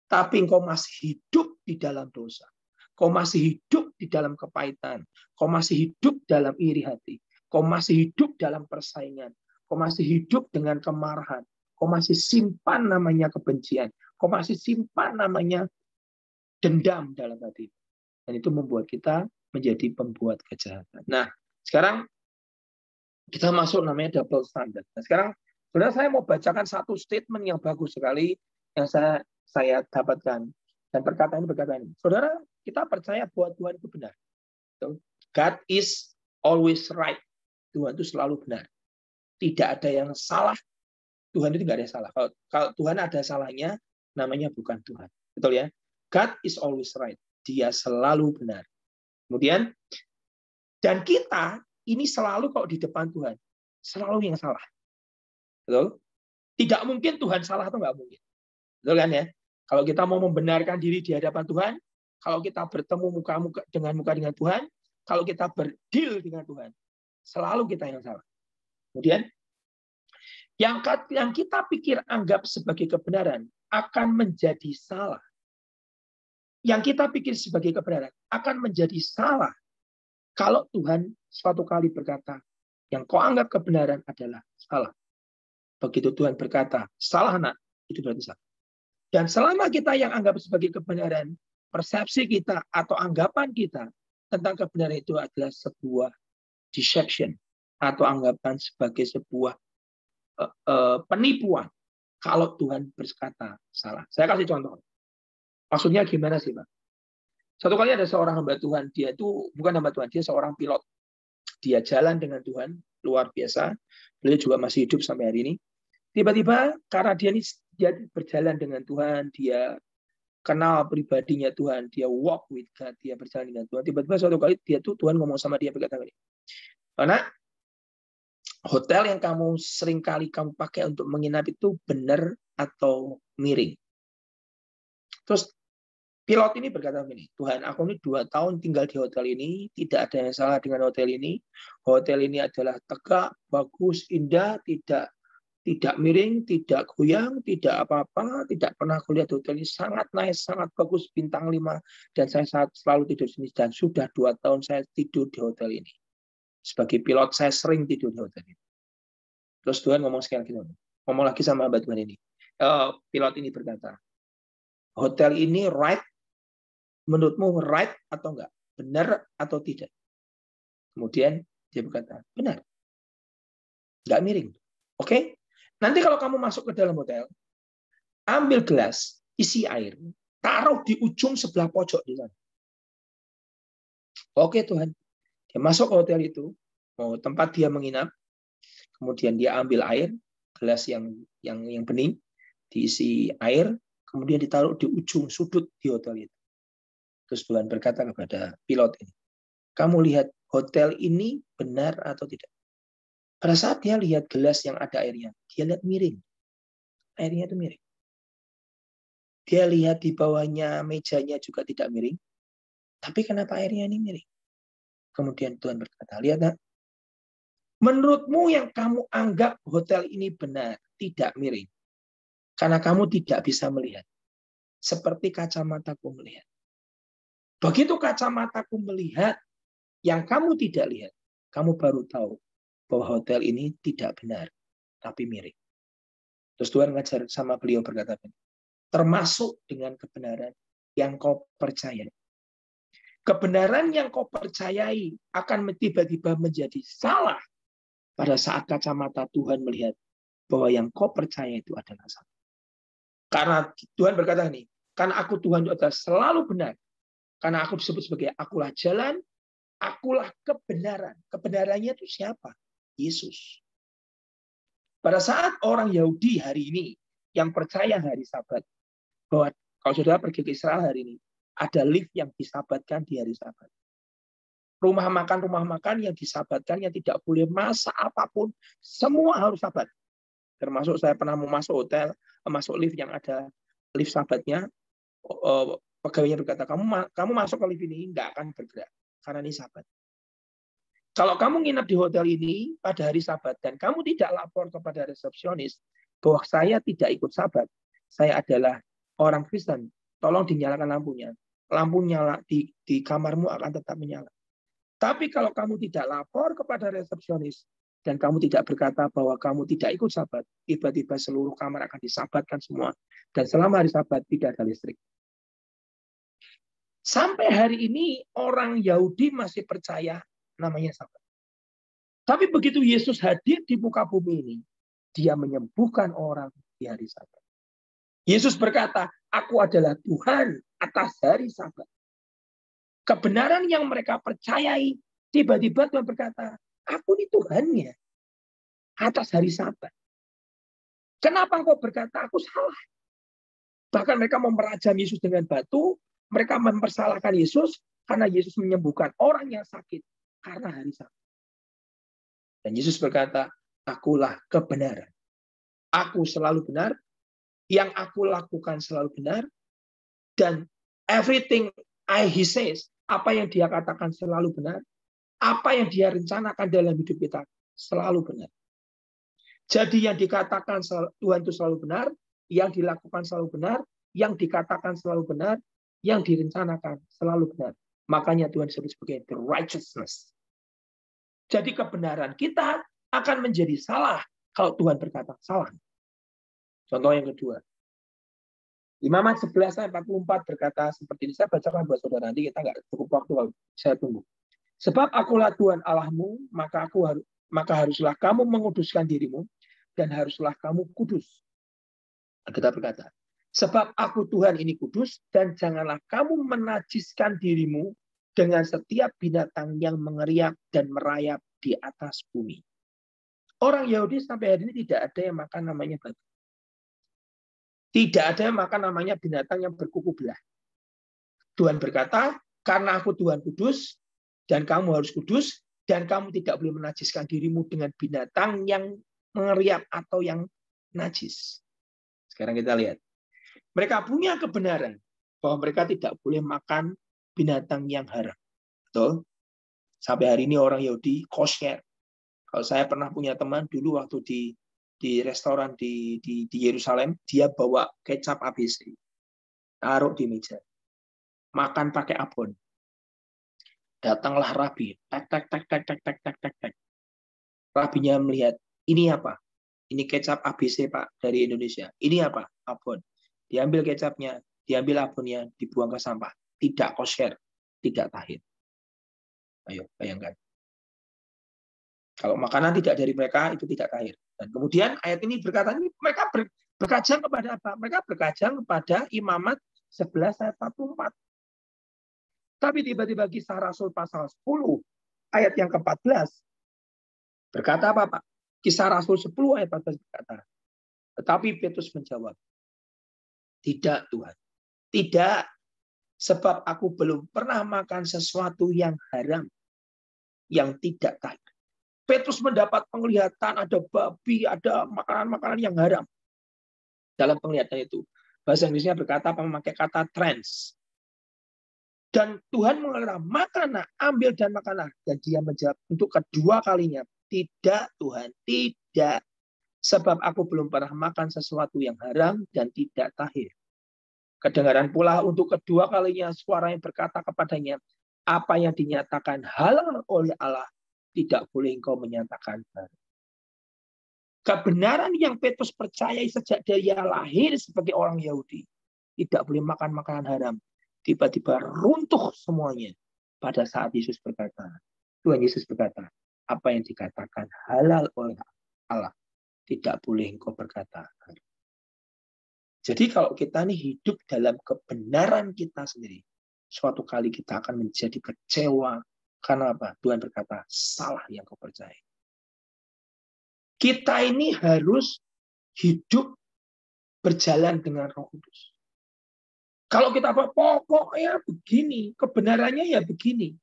Tapi engkau masih hidup di dalam dosa. Kau masih hidup di dalam kepahitan. Kau masih hidup dalam iri hati. Kau masih hidup dalam persaingan. Kau masih hidup dengan kemarahan. Kau masih simpan namanya kebencian. Kau masih simpan namanya dendam dalam hati. Dan itu membuat kita menjadi pembuat kejahatan. Nah, sekarang kita masuk namanya double standard. Nah, sekarang sebenarnya saya mau bacakan satu statement yang bagus sekali yang saya dapatkan. Dan perkataan ini berkata ini. Saudara, kita percaya bahwa Tuhan itu benar. God is always right. Tuhan itu selalu benar. Tidak ada yang salah. Tuhan itu tidak ada yang salah. Kalau Tuhan ada salahnya, namanya bukan Tuhan. Betul ya? God is always right. Dia selalu benar. Kemudian, dan kita ini selalu kalau di depan Tuhan, selalu yang salah. Betul? Tidak mungkin Tuhan salah atau nggak mungkin. Betul kan ya? Kalau kita mau membenarkan diri di hadapan Tuhan, kalau kita bertemu muka dengan Tuhan, kalau kita berdeal dengan Tuhan, selalu kita yang salah. Kemudian, yang kita pikir anggap sebagai kebenaran akan menjadi salah. Yang kita pikir sebagai kebenaran akan menjadi salah kalau Tuhan suatu kali berkata, yang kau anggap kebenaran adalah salah. Begitu Tuhan berkata, salah nak, itu berarti salah. Dan selama kita yang anggap sebagai kebenaran, persepsi kita atau anggapan kita tentang kebenaran itu adalah sebuah deception atau anggapan sebagai sebuah penipuan. Kalau Tuhan berkata salah. Saya kasih contoh. Maksudnya gimana sih, Pak? Satu kali ada seorang hamba Tuhan, dia itu bukan hamba Tuhan, dia seorang pilot. Dia jalan dengan Tuhan, luar biasa. Beliau juga masih hidup sampai hari ini. Tiba-tiba karena dia berjalan dengan Tuhan, dia kenal pribadinya Tuhan, dia walk with God, dia berjalan dengan Tuhan. Tiba-tiba suatu kali Tuhan ngomong sama dia berkata begini, karena hotel yang sering kali kamu pakai untuk menginap itu benar atau miring. Terus pilot ini berkata begini, Tuhan, aku ini 2 tahun tinggal di hotel ini, tidak ada yang salah dengan hotel ini. Hotel ini adalah tegak, bagus, indah, tidak miring, tidak goyang, tidak apa-apa, tidak pernah aku lihat hotel ini sangat nice, sangat bagus, bintang 5, dan saya selalu tidur di sini, dan sudah 2 tahun saya tidur di hotel ini. Sebagai pilot, saya sering tidur di hotel itu. Terus Tuhan ngomong sekali lagi, ngomong lagi sama hamba Tuhan ini. Pilot ini berkata, hotel ini right, menurutmu right atau enggak? Benar atau tidak? Kemudian dia berkata, benar. Enggak miring. Oke? Nanti kalau kamu masuk ke dalam hotel, ambil gelas, isi air, taruh di ujung sebelah pojok di sana. Oke Tuhan. Dia masuk ke hotel itu, tempat dia menginap, kemudian dia ambil air, gelas yang bening, diisi air, kemudian ditaruh di ujung sudut di hotel itu. Terus Tuhan berkata kepada pilot ini, kamu lihat hotel ini benar atau tidak? Pada saat dia lihat gelas yang ada airnya, dia lihat miring. Airnya itu miring. Dia lihat di bawahnya mejanya juga tidak miring. Tapi kenapa airnya ini miring? Kemudian Tuhan berkata, lihat nak, menurutmu yang kamu anggap hotel ini benar, tidak miring. Karena kamu tidak bisa melihat. Seperti kacamataku melihat. Begitu kacamataku melihat, yang kamu tidak lihat, kamu baru tahu bahwa hotel ini tidak benar, tapi miring. Terus Tuhan ngajar sama beliau berkata, termasuk dengan kebenaran yang kau percaya. Kebenaran yang kau percayai akan tiba-tiba menjadi salah pada saat kacamata Tuhan melihat bahwa yang kau percaya itu adalah salah. Karena Tuhan berkata nih, karena aku Tuhan itu adalah selalu benar. Karena aku disebut sebagai akulah jalan, akulah kebenaran. Kebenarannya itu siapa? Yesus. Pada saat orang Yahudi hari ini yang percaya hari Sabat, bahwa kalau saudara pergi ke Israel hari ini, ada lift yang disabatkan di hari Sabat. Rumah makan yang disabatkan, yang tidak boleh masak apapun, semua harus Sabat. Termasuk saya pernah mau masuk hotel, masuk lift yang ada lift Sabatnya, pegawainya berkata, kamu masuk ke lift ini nggak akan bergerak karena ini Sabat. Kalau kamu nginap di hotel ini pada hari Sabat dan kamu tidak lapor kepada resepsionis bahwa saya tidak ikut Sabat, saya adalah orang Kristen, tolong dinyalakan lampunya. Lampu nyala di kamarmu akan tetap menyala. Tapi kalau kamu tidak lapor kepada resepsionis dan kamu tidak berkata bahwa kamu tidak ikut Sabat, tiba-tiba seluruh kamar akan disabatkan semua. Dan selama hari Sabat tidak ada listrik. Sampai hari ini orang Yahudi masih percaya namanya Sabat. Tapi begitu Yesus hadir di muka bumi ini, dia menyembuhkan orang di hari Sabat. Yesus berkata, aku adalah Tuhan atas hari Sabat. Kebenaran yang mereka percayai, tiba-tiba Tuhan berkata, aku ini Tuhannya atas hari Sabat. Kenapa engkau berkata aku salah? Bahkan mereka memerajam Yesus dengan batu, mereka mempersalahkan Yesus karena Yesus menyembuhkan orang yang sakit karena hari Sabat. Dan Yesus berkata, akulah kebenaran. Aku selalu benar, yang aku lakukan selalu benar, dan everything he says, apa yang dia katakan selalu benar, apa yang dia rencanakan dalam hidup kita selalu benar. Jadi yang dikatakan Tuhan itu selalu benar, yang dilakukan selalu benar, yang dikatakan selalu benar, yang direncanakan selalu benar. Makanya Tuhan disebut sebagai the righteousness. Jadi kebenaran kita akan menjadi salah kalau Tuhan berkata salah. Contoh yang kedua. Imamat 11 ayat 44 berkata seperti ini. Saya bacakan buat saudara, nanti kita nggak cukup waktu, saya tunggu. Sebab akulah Tuhan Allahmu, maka haruslah kamu menguduskan dirimu, dan haruslah kamu kudus. Kita berkata, sebab aku Tuhan ini kudus, dan janganlah kamu menajiskan dirimu dengan setiap binatang yang mengeriak dan merayap di atas bumi. Orang Yahudi sampai hari ini tidak ada yang makan namanya batu. Tidak ada yang makan namanya binatang yang berkuku belah. Tuhan berkata, karena aku Tuhan kudus, dan kamu harus kudus, dan kamu tidak boleh menajiskan dirimu dengan binatang yang mengeriak atau yang najis. Sekarang kita lihat. Mereka punya kebenaran bahwa mereka tidak boleh makan binatang yang haram. Betul? Sampai hari ini orang Yahudi kosher. Kalau saya pernah punya teman dulu waktu di restoran di Yerusalem, dia bawa kecap ABC, taruh di meja, makan pakai abon. Datanglah rabi. Tek, tek, tek, tek, tek, tek, tek, tek, tek. Rabinya melihat, ini apa? Ini kecap ABC, Pak, dari Indonesia. Ini apa? Abon. Diambil kecapnya, diambil abonnya, dibuang ke sampah. Tidak kosher, tidak tahir. Ayo, bayangkan. Kalau makanan tidak dari mereka, itu tidak tahir. Dan kemudian ayat ini berkata, ini mereka berkajang kepada apa? Mereka berkajang kepada Imamat 11 ayat 44. Tapi tiba-tiba Kisah Rasul pasal 10 ayat yang ke-14 berkata apa, Pak? Kisah Rasul 10 ayat 14 berkata, tetapi Petrus menjawab, tidak Tuhan, tidak, sebab aku belum pernah makan sesuatu yang haram, yang tidak tahir. Petrus mendapat penglihatan ada babi, ada makanan-makanan yang haram. Dalam penglihatan itu, bahasa Inggrisnya berkata memakai kata trans. Dan Tuhan mengatakan, makanlah, ambil dan makanlah. Dan dia menjawab untuk kedua kalinya, tidak Tuhan, tidak. Sebab aku belum pernah makan sesuatu yang haram dan tidak tahir. Kedengaran pula untuk kedua kalinya suara yang berkata kepadanya, apa yang dinyatakan halal oleh Allah, tidak boleh engkau menyatakan haram. Kebenaran yang Petrus percayai sejak dia lahir sebagai orang Yahudi, tidak boleh makan makanan haram, tiba-tiba runtuh semuanya pada saat Yesus berkata, Tuhan Yesus berkata, apa yang dikatakan halal oleh Allah, tidak boleh engkau berkata. Jadi kalau kita nih hidup dalam kebenaran kita sendiri, suatu kali kita akan menjadi kecewa. Karena apa? Tuhan berkata, salah yang kau percaya. Kita ini harus hidup berjalan dengan Roh Kudus. Kalau kita apa? Pokoknya begini, kebenarannya ya begini.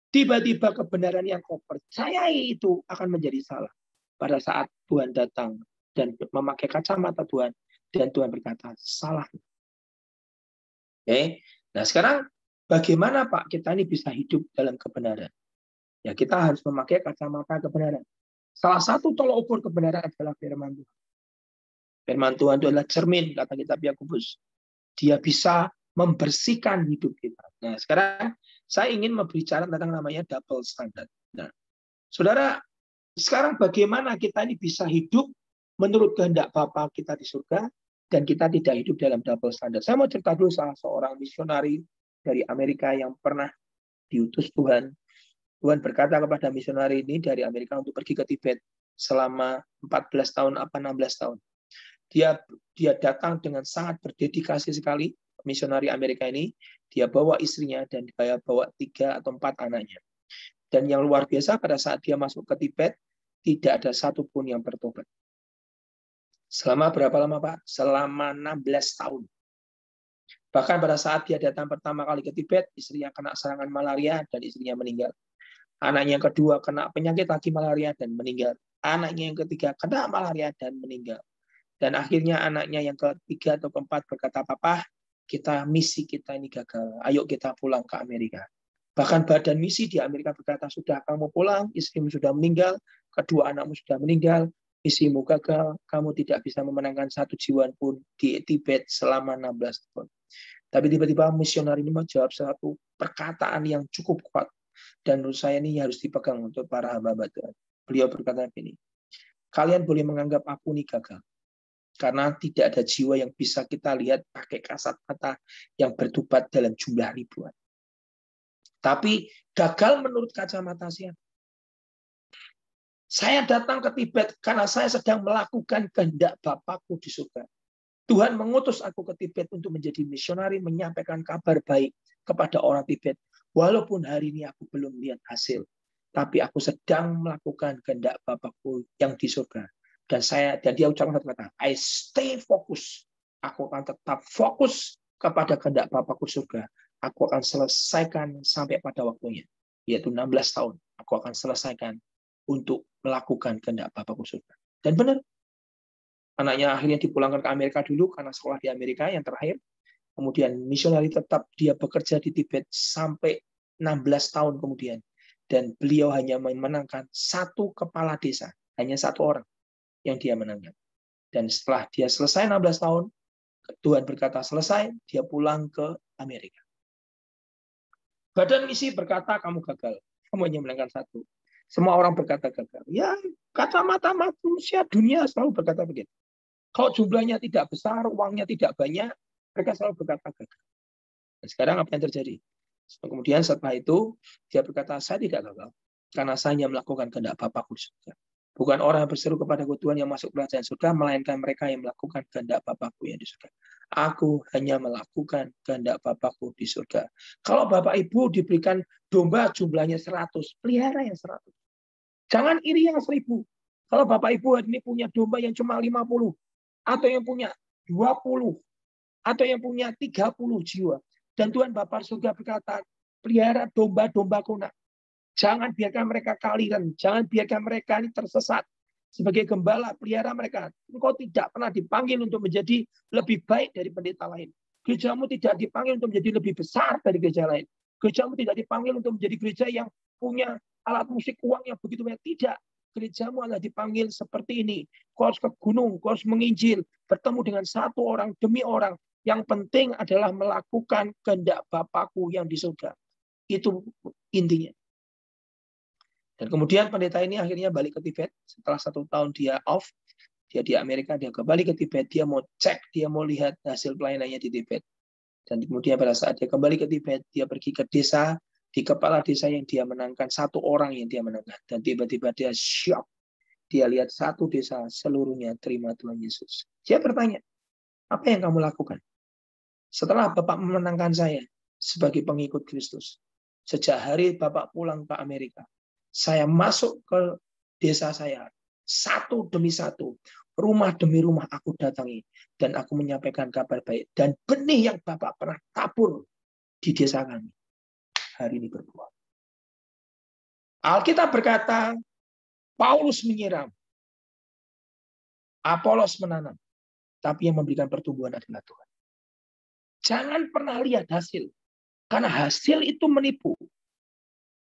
Tiba-tiba kebenaran yang kau percayai itu akan menjadi salah. Pada saat Tuhan datang dan memakai kacamata Tuhan, dan Tuhan berkata, salah. Oke. Nah sekarang bagaimana Pak kita ini bisa hidup dalam kebenaran? Ya kita harus memakai kacamata kebenaran. Salah satu tolok ukur kebenaran adalah firman Tuhan. Firman Tuhan itu adalah cermin, kata kitab Yakobus. Dia bisa membersihkan hidup kita. Nah sekarang saya ingin berbicara tentang namanya double standard. Nah, saudara, sekarang bagaimana kita ini bisa hidup menurut kehendak Bapa kita di surga, dan kita tidak hidup dalam double standard. Saya mau cerita dulu salah seorang misionari dari Amerika yang pernah diutus Tuhan. Tuhan berkata kepada misionari ini dari Amerika untuk pergi ke Tibet selama 14 tahun apa 16 tahun. Dia datang dengan sangat berdedikasi sekali, misionari Amerika ini. Dia bawa istrinya dan dia bawa 3 atau 4 anaknya. Dan yang luar biasa pada saat dia masuk ke Tibet, tidak ada satupun yang bertobat. Selama berapa lama, Pak? Selama 16 tahun. Bahkan pada saat dia datang pertama kali ke Tibet, istrinya kena serangan malaria dan istrinya meninggal. Anaknya yang kedua kena penyakit lagi malaria dan meninggal. Anaknya yang ketiga kena malaria dan meninggal. Dan akhirnya anaknya yang ketiga atau keempat berkata, Papa, misi kita ini gagal. Ayo kita pulang ke Amerika. Bahkan badan misi di Amerika berkata, sudah kamu pulang, istrimu sudah meninggal, kedua anakmu sudah meninggal, misimu gagal, kamu tidak bisa memenangkan satu jiwa pun di Tibet selama 16 tahun. Tapi tiba-tiba misioner ini menjawab satu perkataan yang cukup kuat. Dan menurut saya ini harus dipegang untuk para hamba Tuhan. Beliau berkata begini, kalian boleh menganggap aku ini gagal. Karena tidak ada jiwa yang bisa kita lihat pakai kasat mata yang berdebat dalam jumlah ribuan. Tapi gagal menurut kacamata siapa? Saya datang ke Tibet karena saya sedang melakukan kehendak Bapakku di surga. Tuhan mengutus aku ke Tibet untuk menjadi misionari, menyampaikan kabar baik kepada orang Tibet. Walaupun hari ini aku belum lihat hasil, tapi aku sedang melakukan kehendak Bapakku yang di surga. Dan dia ucapkan satu kata, I stay focus. Aku akan tetap fokus kepada kehendak Bapakku surga. Aku akan selesaikan sampai pada waktunya, yaitu 16 tahun. Aku akan selesaikan untuk melakukan kehendak Bapakku surga. Dan benar, anaknya akhirnya dipulangkan ke Amerika dulu karena sekolah di Amerika yang terakhir. Kemudian misionari tetap dia bekerja di Tibet sampai 16 tahun kemudian. Dan beliau hanya memenangkan satu kepala desa, hanya satu orang yang dia menangkan. Dan setelah dia selesai 16 tahun, Tuhan berkata selesai, dia pulang ke Amerika. Badan misi berkata kamu gagal. Kamu hanya menangkan satu. Semua orang berkata gagal. Ya, kacamata manusia dunia selalu berkata begitu. Kalau jumlahnya tidak besar, uangnya tidak banyak, mereka selalu berkata gagal. Dan sekarang apa yang terjadi? Kemudian setelah itu, dia berkata, saya tidak gagal. Karena saya hanya melakukan kehendak Bapakku di surga. Bukan orang yang berseru kepadaku Tuhan yang masuk kerajaan surga, melainkan mereka yang melakukan kehendak Bapakku yang di surga. Aku hanya melakukan kehendak Bapakku di surga. Kalau Bapak Ibu diberikan domba jumlahnya 100, pelihara yang 100. Jangan iri yang 1000. Kalau Bapak Ibu hari ini punya domba yang cuma 50, atau yang punya 20, atau yang punya 30 jiwa. Dan Tuhan Bapa surga berkata, pelihara domba-dombaku nak. Jangan biarkan mereka kaliran, jangan biarkan mereka ini tersesat. Sebagai gembala, pelihara mereka. Engkau tidak pernah dipanggil untuk menjadi lebih baik dari pendeta lain. Gerejamu tidak dipanggil untuk menjadi lebih besar dari gereja lain. Gerejamu tidak dipanggil untuk menjadi gereja yang punya alat musik uang yang begitu banyak. Tidak. Gerejamu adalah dipanggil seperti ini. Kau harus ke gunung, kau harus menginjil, bertemu dengan satu orang demi orang. Yang penting adalah melakukan kehendak Bapakku yang di surga. Itu intinya. Dan kemudian pendeta ini akhirnya balik ke Tibet. Setelah 1 tahun dia off, dia di Amerika, dia kembali ke Tibet. Dia mau cek, dia mau lihat hasil pelayanannya di Tibet. Dan kemudian pada saat dia kembali ke Tibet, dia pergi ke desa, di kepala desa yang dia menangkan, satu orang yang dia menangkan. Dan tiba-tiba dia shock. Dia lihat satu desa seluruhnya terima Tuhan Yesus. Dia bertanya, apa yang kamu lakukan? Setelah Bapak memenangkan saya sebagai pengikut Kristus, sejak hari Bapak pulang ke Amerika, saya masuk ke desa saya, satu demi satu, rumah demi rumah aku datangi, dan aku menyampaikan kabar baik. Dan benih yang Bapak pernah tabur di desa kami, hari ini berbuah. Alkitab berkata, Paulus menyiram, Apolos menanam, tapi yang memberikan pertumbuhan adalah Tuhan. Jangan pernah lihat hasil, karena hasil itu menipu.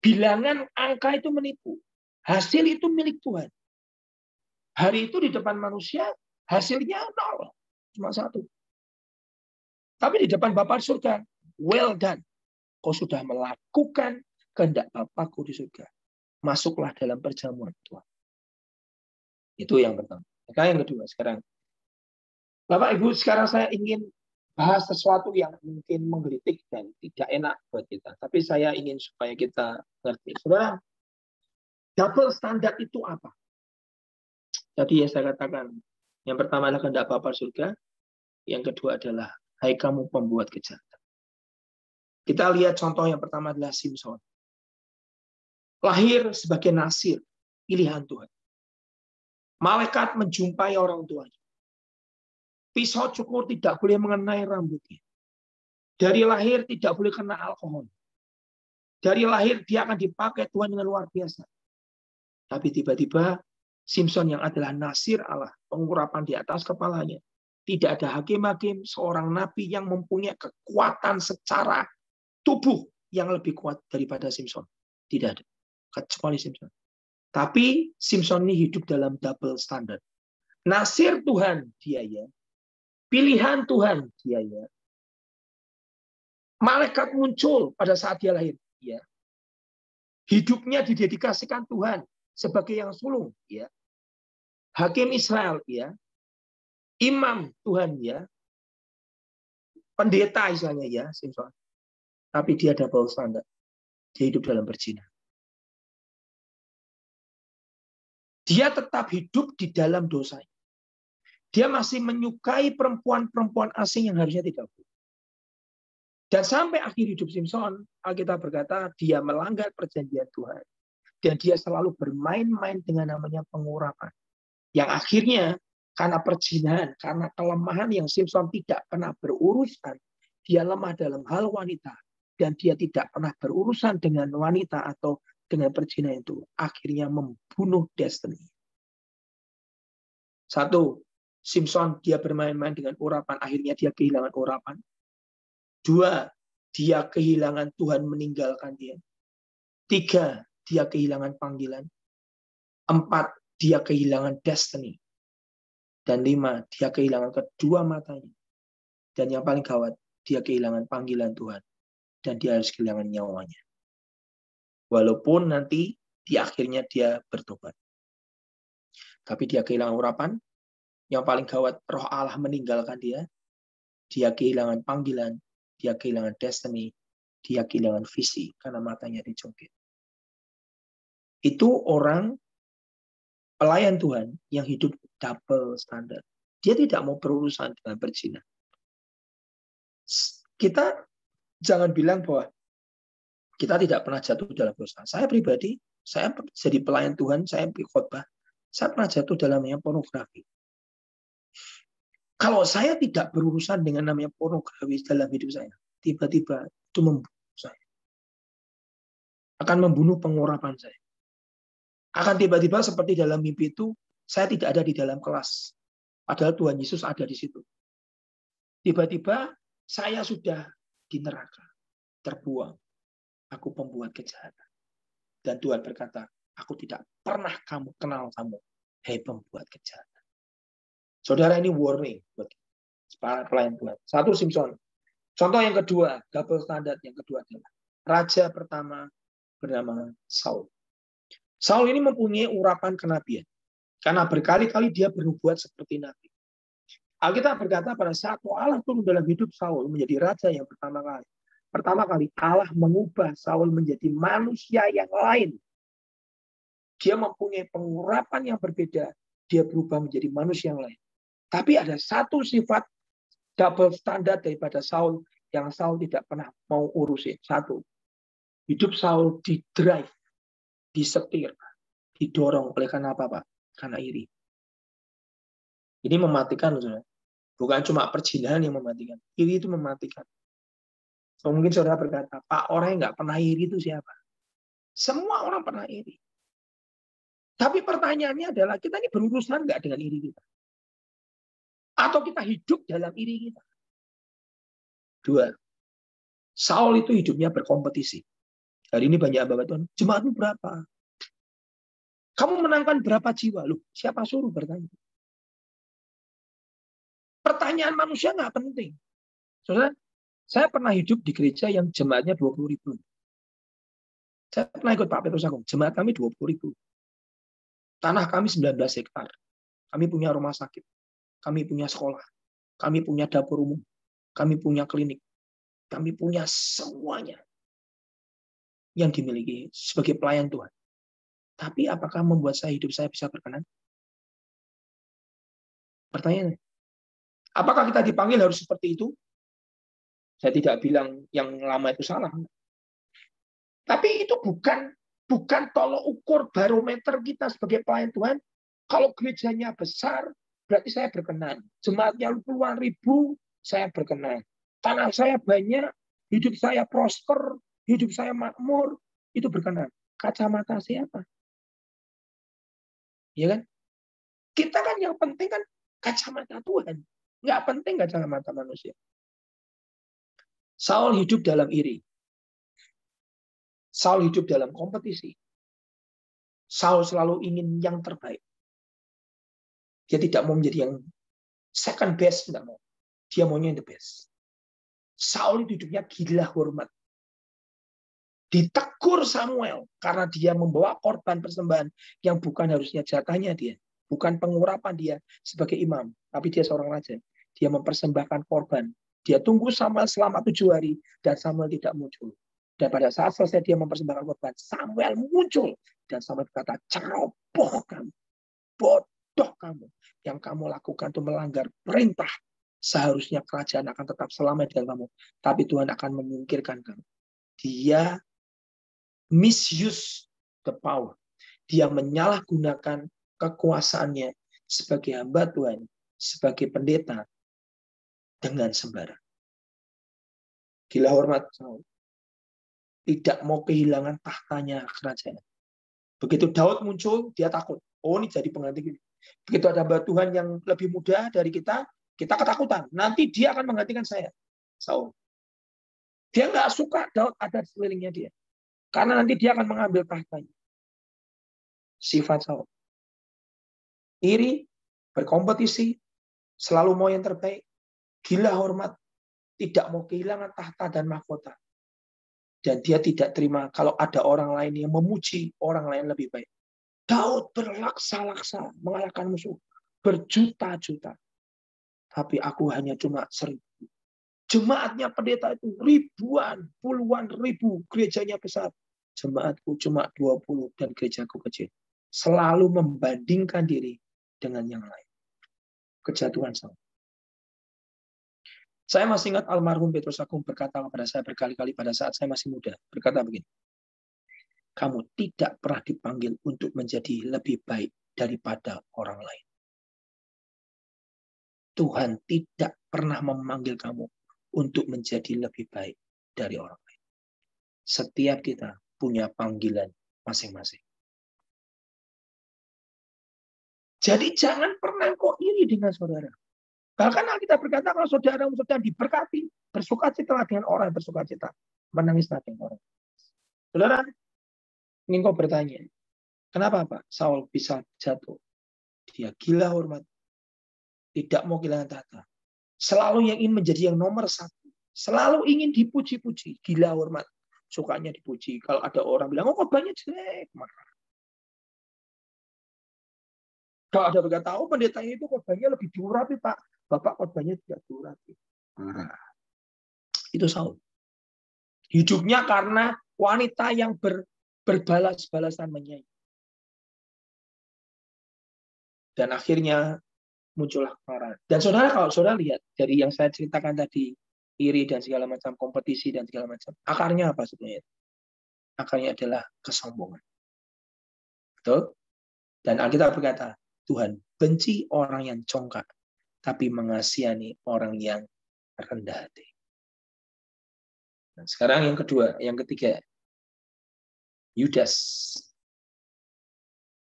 Bilangan angka itu menipu. Hasil itu milik Tuhan. Hari itu di depan manusia, hasilnya 0. Cuma 1. Tapi di depan Bapa surga, well done. Kau sudah melakukan kehendak Bapakku di surga. Masuklah dalam perjamuan Tuhan. Itu yang pertama. Maka yang kedua sekarang. Bapak Ibu, sekarang saya ingin bahas sesuatu yang mungkin menggelitik dan tidak enak buat kita. Tapi saya ingin supaya kita ngerti. Saudara, double standard itu apa? Jadi yang saya katakan, yang pertama adalah kehendak Bapa surga, yang kedua adalah hai kamu pembuat kejahatan. Kita lihat contoh yang pertama adalah Simson. Lahir sebagai nasir, pilihan Tuhan. Malaikat menjumpai orang tuanya. Pisau cukur tidak boleh mengenai rambutnya. Dari lahir tidak boleh kena alkohol. Dari lahir dia akan dipakai Tuhan dengan luar biasa. Tapi tiba-tiba Simson yang adalah nasir Allah, pengurapan di atas kepalanya. Tidak ada hakim-hakim, seorang nabi yang mempunyai kekuatan secara tubuh yang lebih kuat daripada Simson. Tidak ada. Kecuali Simson. Tapi Simson ini hidup dalam double standard. Nasir Tuhan dia ya. Pilihan Tuhan dia ya. Malaikat muncul pada saat dia lahir. Ya. Hidupnya didedikasikan Tuhan sebagai yang sulung. Ya. Hakim Israel. Ya. Imam Tuhan. Ya. Pendeta istilahnya ya. Simson. Tapi dia double standard. Dia hidup dalam berzina. Dia tetap hidup di dalam dosanya. Dia masih menyukai perempuan-perempuan asing yang harusnya tidak boleh. Dan sampai akhir hidup Simson, Alkitab berkata dia melanggar perjanjian Tuhan. Dan dia selalu bermain-main dengan namanya pengurapan. Yang akhirnya karena perzinahan, karena kelemahan yang Simson tidak pernah berurusan, dia lemah dalam hal wanita. Dan dia tidak pernah berurusan dengan wanita atau dengan perzinahan itu. Akhirnya membunuh Destiny. 1. Simson dia bermain-main dengan urapan, akhirnya dia kehilangan urapan. 2, dia kehilangan Tuhan meninggalkan dia. 3, dia kehilangan panggilan. 4, dia kehilangan destiny. Dan 5, dia kehilangan kedua matanya. Dan yang paling gawat, dia kehilangan panggilan Tuhan. dan dia harus kehilangan nyawanya. Walaupun nanti di akhirnya dia bertobat. Tapi dia kehilangan urapan, yang paling gawat roh Allah meninggalkan dia kehilangan panggilan, dia kehilangan destiny, dia kehilangan visi karena matanya dicongkel. Itu orang pelayan Tuhan yang hidup double standard. Dia tidak mau berurusan dengan berzina. Kita jangan bilang bahwa kita tidak pernah jatuh dalam dosa. Saya pribadi, saya jadi pelayan Tuhan, saya khotbah, saya pernah jatuh dalam namanya pornografi. Kalau saya tidak berurusan dengan namanya pornografi dalam hidup saya, tiba-tiba itu membunuh saya. Akan membunuh pengurapan saya. Akan tiba-tiba seperti dalam mimpi itu, saya tidak ada di dalam kelas. Padahal Tuhan Yesus ada di situ. Tiba-tiba saya sudah di neraka, terbuang. Aku pembuat kejahatan. Dan Tuhan berkata, aku tidak pernah kenal kamu, hei pembuat kejahatan. Saudara, ini warning buat para pelayan Tuhan. Satu, Simpson. Contoh yang kedua, double standard yang kedua adalah raja pertama bernama Saul. Saul ini mempunyai urapan kenabian. Karena berkali-kali dia bernubuat seperti nabi. Alkitab berkata pada saat Allah turun dalam hidup Saul menjadi raja yang pertama kali. Pertama kali Allah mengubah Saul menjadi manusia yang lain. Dia mempunyai pengurapan yang berbeda. Dia berubah menjadi manusia yang lain. Tapi ada satu sifat double standard daripada Saul yang Saul tidak pernah mau urusin. Satu, hidup Saul didrive, disetir, didorong oleh karena apa, Pak? Karena iri. Ini mematikan, saudara. Bukan cuma perzinahan yang mematikan. Iri itu mematikan. So, mungkin saudara berkata, Pak, orang yang nggak pernah iri itu siapa? Semua orang pernah iri. Tapi pertanyaannya adalah, kita ini berurusan nggak dengan iri kita? Atau kita hidup dalam iri kita? Dua, Saul itu hidupnya berkompetisi. Hari ini banyak hamba Tuhan, jemaatmu berapa? Kamu menangkan berapa jiwa? Loh, siapa suruh bertanya? Pertanyaan manusia nggak penting. Saudara, saya pernah hidup di gereja yang jemaatnya 20.000. Saya pernah ikut Pak Petrus Agung, jemaat kami 20.000. Tanah kami 19 hektar. Kami punya rumah sakit. Kami punya sekolah. Kami punya dapur umum. Kami punya klinik. Kami punya semuanya yang dimiliki sebagai pelayan Tuhan. Tapi apakah membuat hidup saya bisa berkenan? Pertanyaannya, apakah kita dipanggil harus seperti itu? Saya tidak bilang yang lama itu salah. Tapi itu bukan tolok ukur barometer kita sebagai pelayan Tuhan. Kalau gerejanya besar, berarti saya berkenan. Jemaatnya puluhan ribu, saya berkenan. Tanah saya banyak, hidup saya prosper, hidup saya makmur, itu berkenan. Kacamata siapa? Ya kan? Kita kan yang penting kan kacamata Tuhan. Nggak penting kacamata manusia. Saul hidup dalam iri. Saul hidup dalam kompetisi. Saul selalu ingin yang terbaik. Dia tidak mau menjadi yang second best, tidak mau. Dia maunya yang the best. Saul hidupnya gila hormat. Ditegur Samuel karena dia membawa korban persembahan yang bukan harusnya jatahnya dia. Bukan pengurapan dia sebagai imam. Tapi dia seorang raja. Dia mempersembahkan korban. Dia tunggu Samuel selama 7 hari dan Samuel tidak muncul. Dan pada saat selesai dia mempersembahkan korban, Samuel muncul. Dan Samuel berkata, ceroboh kamu. Bodoh kamu. Yang kamu lakukan itu melanggar perintah. Seharusnya kerajaan akan tetap selamat dengan kamu. Tapi Tuhan akan menyingkirkan kamu. Dia misuse the power. Dia menyalahgunakan kekuasaannya sebagai hamba Tuhan, sebagai pendeta, dengan sembarang. Gila hormat. Tidak mau kehilangan tahtanya kerajaan. Begitu Daud muncul, dia takut. Oh, ini jadi pengganti. Begitu ada hamba Tuhan yang lebih muda dari kita ketakutan. Nanti dia akan menggantikan saya. Saul. Dia nggak suka Daud ada di sekelilingnya dia. Karena nanti dia akan mengambil tahtanya. Sifat Saul. Iri, berkompetisi, selalu mau yang terbaik, gila hormat, tidak mau kehilangan tahta dan mahkota. Dan dia tidak terima kalau ada orang lain yang memuji orang lain lebih baik. Daud berlaksa-laksa mengalahkan musuh berjuta-juta. Tapi aku hanya cuma 1.000. Jemaatnya pendeta itu ribuan, puluhan ribu, gerejanya besar. Jemaatku cuma 20 dan gerejaku kecil. Selalu membandingkan diri dengan yang lain. Kejatuhan sama. Saya masih ingat almarhum Petrus Agung berkata kepada saya berkali-kali pada saat saya masih muda. Berkata begini, kamu tidak pernah dipanggil untuk menjadi lebih baik daripada orang lain. Tuhan tidak pernah memanggil kamu untuk menjadi lebih baik dari orang lain. Setiap kita punya panggilan masing-masing. Jadi jangan pernah kok iri dengan saudara. Bahkan Alkitab berkata kalau saudara sedang diberkati, bersukacitalah dengan orang yang bersukacita, menangislah dengan orang. Saudara, ingin kau bertanya, kenapa Pak Saul bisa jatuh? Dia gila hormat, tidak mau kehilangan tahta. Selalu yang ingin menjadi yang nomor 1. Selalu ingin dipuji-puji, gila hormat. Sukanya dipuji. Kalau ada orang bilang, oh khotbahnya jelek, marah. Kalau ada berkata, oh pendetanya itu khotbahnya lebih diurapi Pak. Bapak khotbahnya tidak diurapi. Marah. Itu Saul. Hidupnya karena wanita yang berbalas-balasan menyanyi. Dan akhirnya muncullah kemarahan. Dan saudara, kalau saudara lihat dari yang saya ceritakan tadi, iri dan segala macam, kompetisi dan segala macam, akarnya apa sebenarnya? Akarnya adalah kesombongan. Betul? Dan Alkitab berkata, Tuhan benci orang yang congkak, tapi mengasihani orang yang rendah hati. Nah, sekarang yang kedua, yang ketiga, Yudas.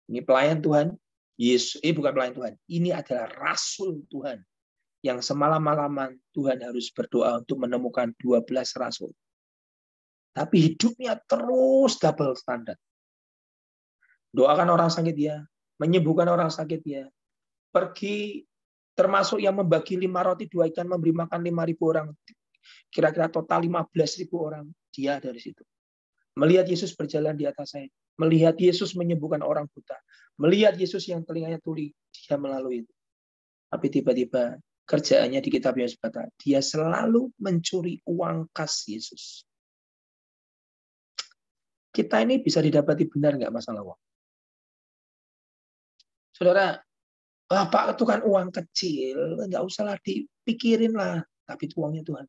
Ini pelayan Tuhan. Yesus, bukan pelayan Tuhan. Ini adalah rasul Tuhan. Yang semalam-malaman Tuhan harus berdoa untuk menemukan 12 rasul. Tapi hidupnya terus double standar. Doakan orang sakit dia, menyembuhkan orang sakit dia. Pergi termasuk yang membagi 5 roti 2 ikan, memberi makan 5.000 orang. Kira-kira total 15.000 orang. Dia dari situ. Melihat Yesus berjalan di atas air. Melihat Yesus menyembuhkan orang buta. Melihat Yesus yang telinganya tuli. Dia melalui itu. Tapi tiba-tiba kerjaannya di kitab Yohanes berkata, dia selalu mencuri uang kas Yesus. Kita ini bisa didapati benar nggak masalah uang? Saudara, Pak itu kan uang kecil, nggak usahlah dipikirin lah. Tapi itu uangnya Tuhan.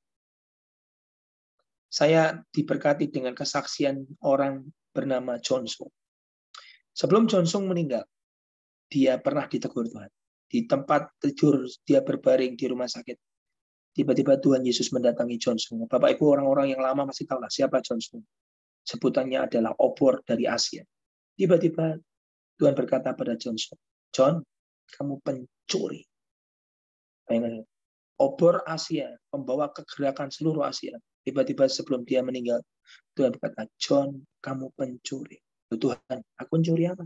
Saya diberkati dengan kesaksian orang bernama John Sung. Sebelum John Sung meninggal, dia pernah ditegur Tuhan. Di tempat tidur dia berbaring di rumah sakit. Tiba-tiba Tuhan Yesus mendatangi John Sung. Bapak Ibu orang-orang yang lama masih tahu lah siapa John Sung. Sebutannya adalah obor dari Asia. Tiba-tiba Tuhan berkata pada John Sung, John, kamu pencuri. Bayangkan, obor Asia, pembawa kegerakan seluruh Asia. Tiba-tiba sebelum dia meninggal, Tuhan berkata, John, kamu pencuri. Tuhan, aku mencuri apa?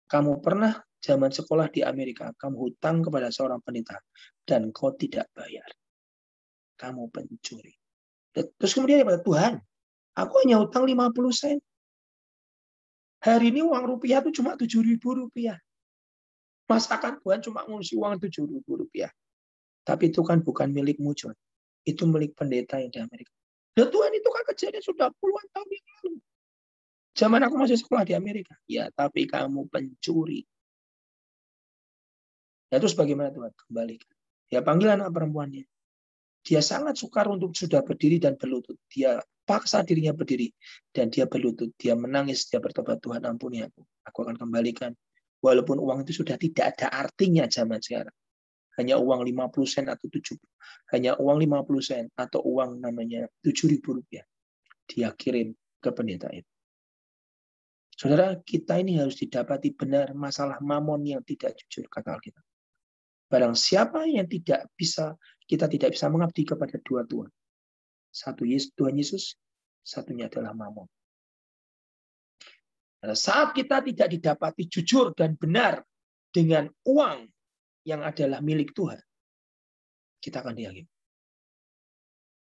Kamu pernah zaman sekolah di Amerika, kamu hutang kepada seorang pendeta, dan kau tidak bayar. Kamu pencuri. Terus kemudian dia berkata, Tuhan, aku hanya hutang 50 sen. Hari ini uang rupiah itu cuma 7.000 rupiah. Masakan Tuhan cuma ngurus uang 7.000 rupiah. Tapi itu kan bukan milikmu, John. Itu milik pendeta yang di Amerika. Dan Tuhan itu kan kejadian sudah puluhan tahun yang lalu. Zaman aku masih sekolah di Amerika. Ya, tapi kamu pencuri. Ya, terus bagaimana Tuhan? Kembalikan. Dia panggil anak perempuannya. Dia sangat sukar untuk sudah berdiri dan berlutut. Dia paksa dirinya berdiri. Dan dia berlutut. Dia menangis. Dia bertobat, Tuhan ampuni aku. Aku akan kembalikan. Walaupun uang itu sudah tidak ada artinya zaman sekarang. Hanya uang 50 sen atau 70. Hanya uang 50 sen atau uang namanya 7.000 rupiah. Dia kirim ke pendeta itu. Saudara, kita ini harus didapati benar masalah mamon yang tidak jujur, kata Alkitab. Barang siapa yang tidak bisa, kita tidak bisa mengabdi kepada dua Tuhan. Satu Tuhan Yesus, satunya adalah mamon. Pada saat kita tidak didapati jujur dan benar dengan uang yang adalah milik Tuhan, kita akan dihakimi.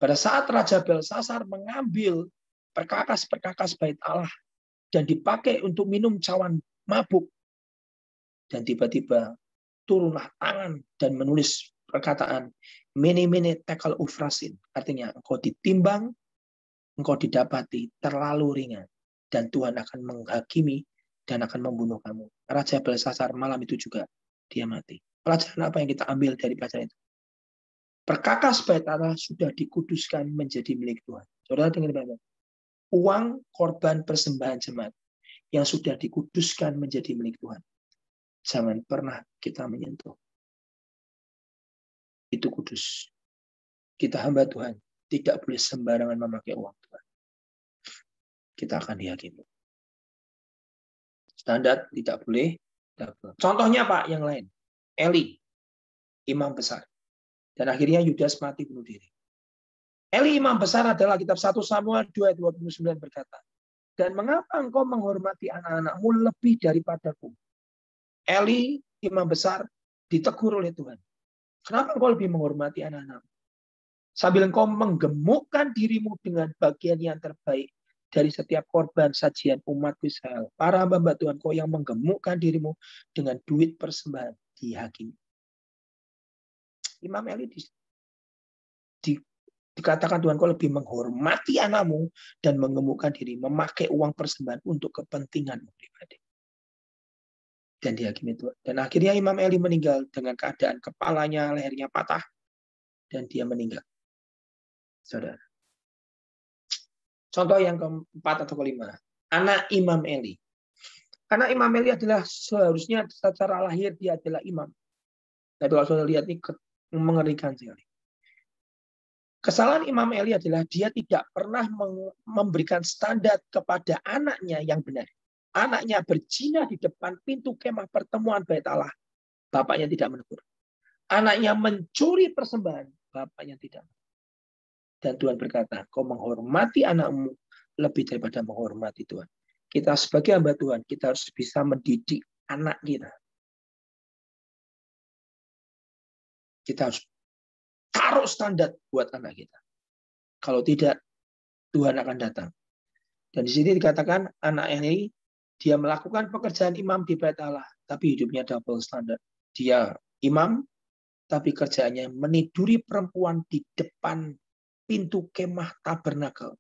Pada saat Raja Belsasar mengambil perkakas-perkakas bait Allah dan dipakai untuk minum cawan mabuk, dan tiba-tiba turunlah tangan dan menulis perkataan mene tekel ufrasin, artinya engkau ditimbang, engkau didapati terlalu ringan, dan Tuhan akan menghakimi dan akan membunuh kamu. Raja Belsasar malam itu juga dia mati. Pelajaran apa yang kita ambil dari pelajaran itu? Perkakas bait Allah sudah dikuduskan menjadi milik Tuhan. Saudara dengar baik-baik. Uang korban persembahan jemaat yang sudah dikuduskan menjadi milik Tuhan. Jangan pernah kita menyentuh. Itu kudus. Kita hamba Tuhan. Tidak boleh sembarangan memakai uang Tuhan. Kita akan dihakimi. Standar tidak boleh. Contohnya Pak yang lain. Eli, imam besar. Dan akhirnya Yudas mati bunuh diri. Eli imam besar adalah kitab 1 Samuel 2:29 berkata, dan mengapa engkau menghormati anak-anakmu lebih daripadaku? Eli imam besar ditegur oleh Tuhan. Kenapa engkau lebih menghormati anak-anakmu? Sambil engkau menggemukkan dirimu dengan bagian yang terbaik dari setiap korban sajian umat Israel. Para hamba Tuhan, kau yang menggemukkan dirimu dengan duit persembahan dihakimi. Imam Eli dikatakan Tuhan, kau lebih menghormati anakmu dan menggemukkan diri, memakai uang persembahan untuk kepentinganmu pribadi. Dan dihakimi Tuhan. Dan akhirnya Imam Eli meninggal dengan keadaan kepalanya, lehernya patah, dan dia meninggal. Saudara. Contoh yang keempat atau kelima, anak Imam Eli. Anak Imam Eli adalah seharusnya secara lahir dia adalah imam. Tapi kalau saudara lihat ini mengerikan sekali. Kesalahan Imam Eli adalah dia tidak pernah memberikan standar kepada anaknya yang benar. Anaknya berzina di depan pintu kemah pertemuan bait Allah. Bapaknya tidak menegur. Anaknya mencuri persembahan. Bapaknya tidak. Dan Tuhan berkata, kau menghormati anakmu lebih daripada menghormati Tuhan. Kita sebagai hamba Tuhan, kita harus bisa mendidik anak kita. Kita harus taruh standar buat anak kita. Kalau tidak, Tuhan akan datang. Dan di sini dikatakan anak ini dia melakukan pekerjaan imam di bait Allah, tapi hidupnya double standard. Dia imam, tapi kerjaannya meniduri perempuan di depan pintu kemah tabernakel.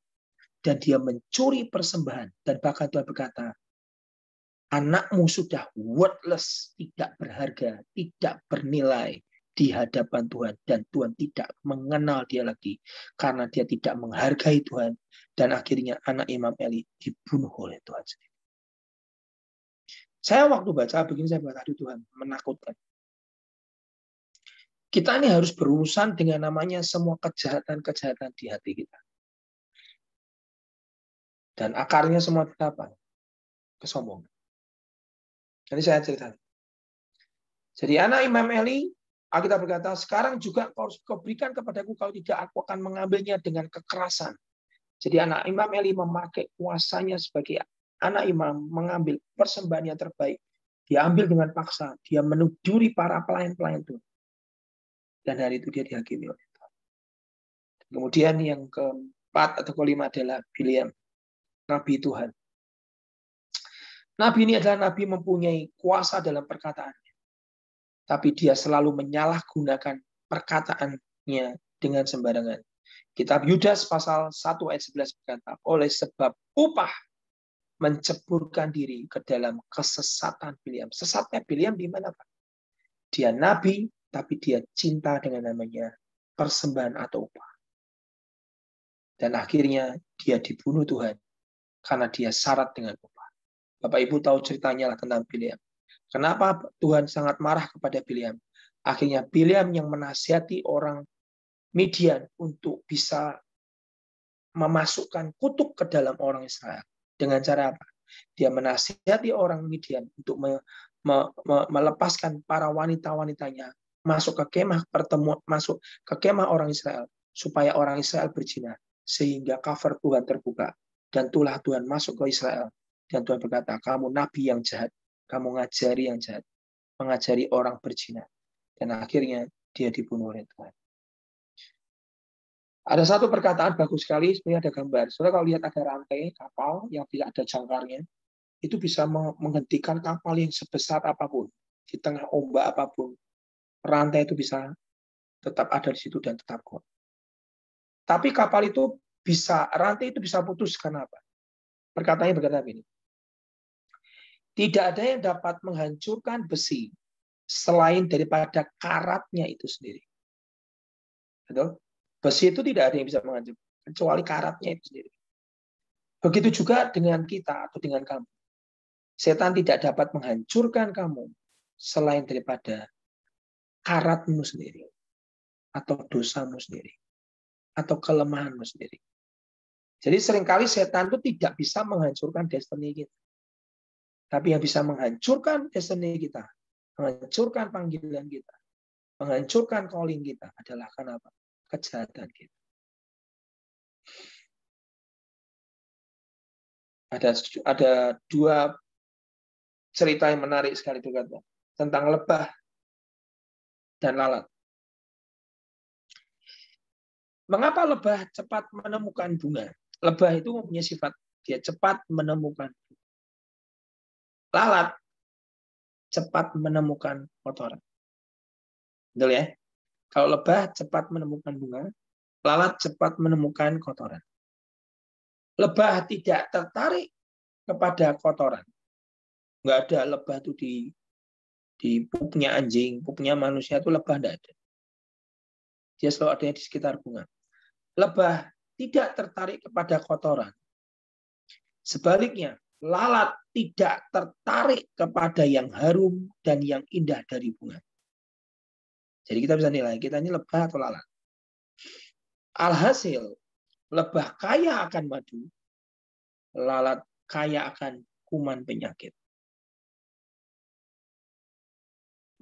Dan dia mencuri persembahan. Dan bahkan Tuhan berkata, anakmu sudah worthless, tidak berharga, tidak bernilai di hadapan Tuhan. Dan Tuhan tidak mengenal dia lagi. Karena dia tidak menghargai Tuhan. Dan akhirnya anak Imam Eli dibunuh oleh Tuhan sendiri. Saya waktu baca begini, saya berkata, aduh Tuhan, menakutkan. Kita ini harus berurusan dengan namanya semua kejahatan-kejahatan di hati kita. Dan akarnya semua apa? Kesombongan. Jadi saya cerita. Jadi anak Imam Eli, Alkitab berkata, sekarang juga kau berikan kepadaku, kalau tidak aku akan mengambilnya dengan kekerasan. Jadi anak Imam Eli memakai kuasanya sebagai anak imam, mengambil persembahan yang terbaik. Dia ambil dengan paksa. Dia menuduri para pelayan-pelayan Tuhan. Dan hari itu dia dihakimi oleh Tuhan. Kemudian yang keempat atau kelima adalah Bileam, Nabi Tuhan. Nabi ini adalah Nabi mempunyai kuasa dalam perkataannya. Tapi dia selalu menyalahgunakan perkataannya dengan sembarangan. Kitab Yudas pasal 1 ayat 11 berkata, oleh sebab upah menceburkan diri ke dalam kesesatan Bileam. Sesatnya Bileam di mana, Pak? Dia nabi, tapi dia cinta dengan namanya persembahan atau upah. Dan akhirnya dia dibunuh Tuhan karena dia syarat dengan upah. Bapak Ibu tahu ceritanya lah tentang Bileam. Kenapa Tuhan sangat marah kepada Bileam? Akhirnya Bileam yang menasihati orang Midian untuk bisa memasukkan kutuk ke dalam orang Israel. Dengan cara apa? Dia menasihati orang Midian untuk melepaskan para wanita-wanitanya masuk ke kemah pertemuan, masuk ke kemah orang Israel supaya orang Israel berzina, sehingga cover Tuhan terbuka dan tulah Tuhan masuk ke Israel. Dan Tuhan berkata, kamu nabi yang jahat, kamu ngajari yang jahat, mengajari orang berzina. Dan akhirnya dia dibunuh oleh Tuhan. Ada satu perkataan bagus sekali, sebenarnya ada gambar. Saudara kalau lihat ada rantai kapal yang tidak ada jangkarnya, itu bisa menghentikan kapal yang sebesar apapun, di tengah ombak apapun. Rantai itu bisa tetap ada di situ dan tetap kuat. Tapi kapal itu rantai itu bisa putus karena apa? Perkataannya berkata begini. Tidak ada yang dapat menghancurkan besi selain daripada karatnya itu sendiri. Betul? Besi itu tidak ada yang bisa menghancurkan, kecuali karatnya itu sendiri. Begitu juga dengan kita atau dengan kamu. Setan tidak dapat menghancurkan kamu selain daripada karatmu sendiri, atau dosamu sendiri, atau kelemahanmu sendiri. Jadi seringkali setan itu tidak bisa menghancurkan destiny kita. Tapi yang bisa menghancurkan destiny kita, menghancurkan panggilan kita, menghancurkan calling kita adalah kenapa? Kejahatan kita. Ada dua cerita yang menarik sekali berkata tentang lebah dan lalat. Mengapa lebah cepat menemukan bunga? Lebah itu mempunyai sifat dia cepat menemukan. Lalat cepat menemukan kotoran. Betul ya? Kalau lebah cepat menemukan bunga, lalat cepat menemukan kotoran. Lebah tidak tertarik kepada kotoran. Nggak ada lebah itu di pupnya anjing, pupnya manusia itu lebah tidak ada. Dia selalu ada di sekitar bunga. Lebah tidak tertarik kepada kotoran. Sebaliknya, lalat tidak tertarik kepada yang harum dan yang indah dari bunga. Jadi kita bisa nilai, kita ini lebah atau lalat. Alhasil, lebah kaya akan madu, lalat kaya akan kuman penyakit.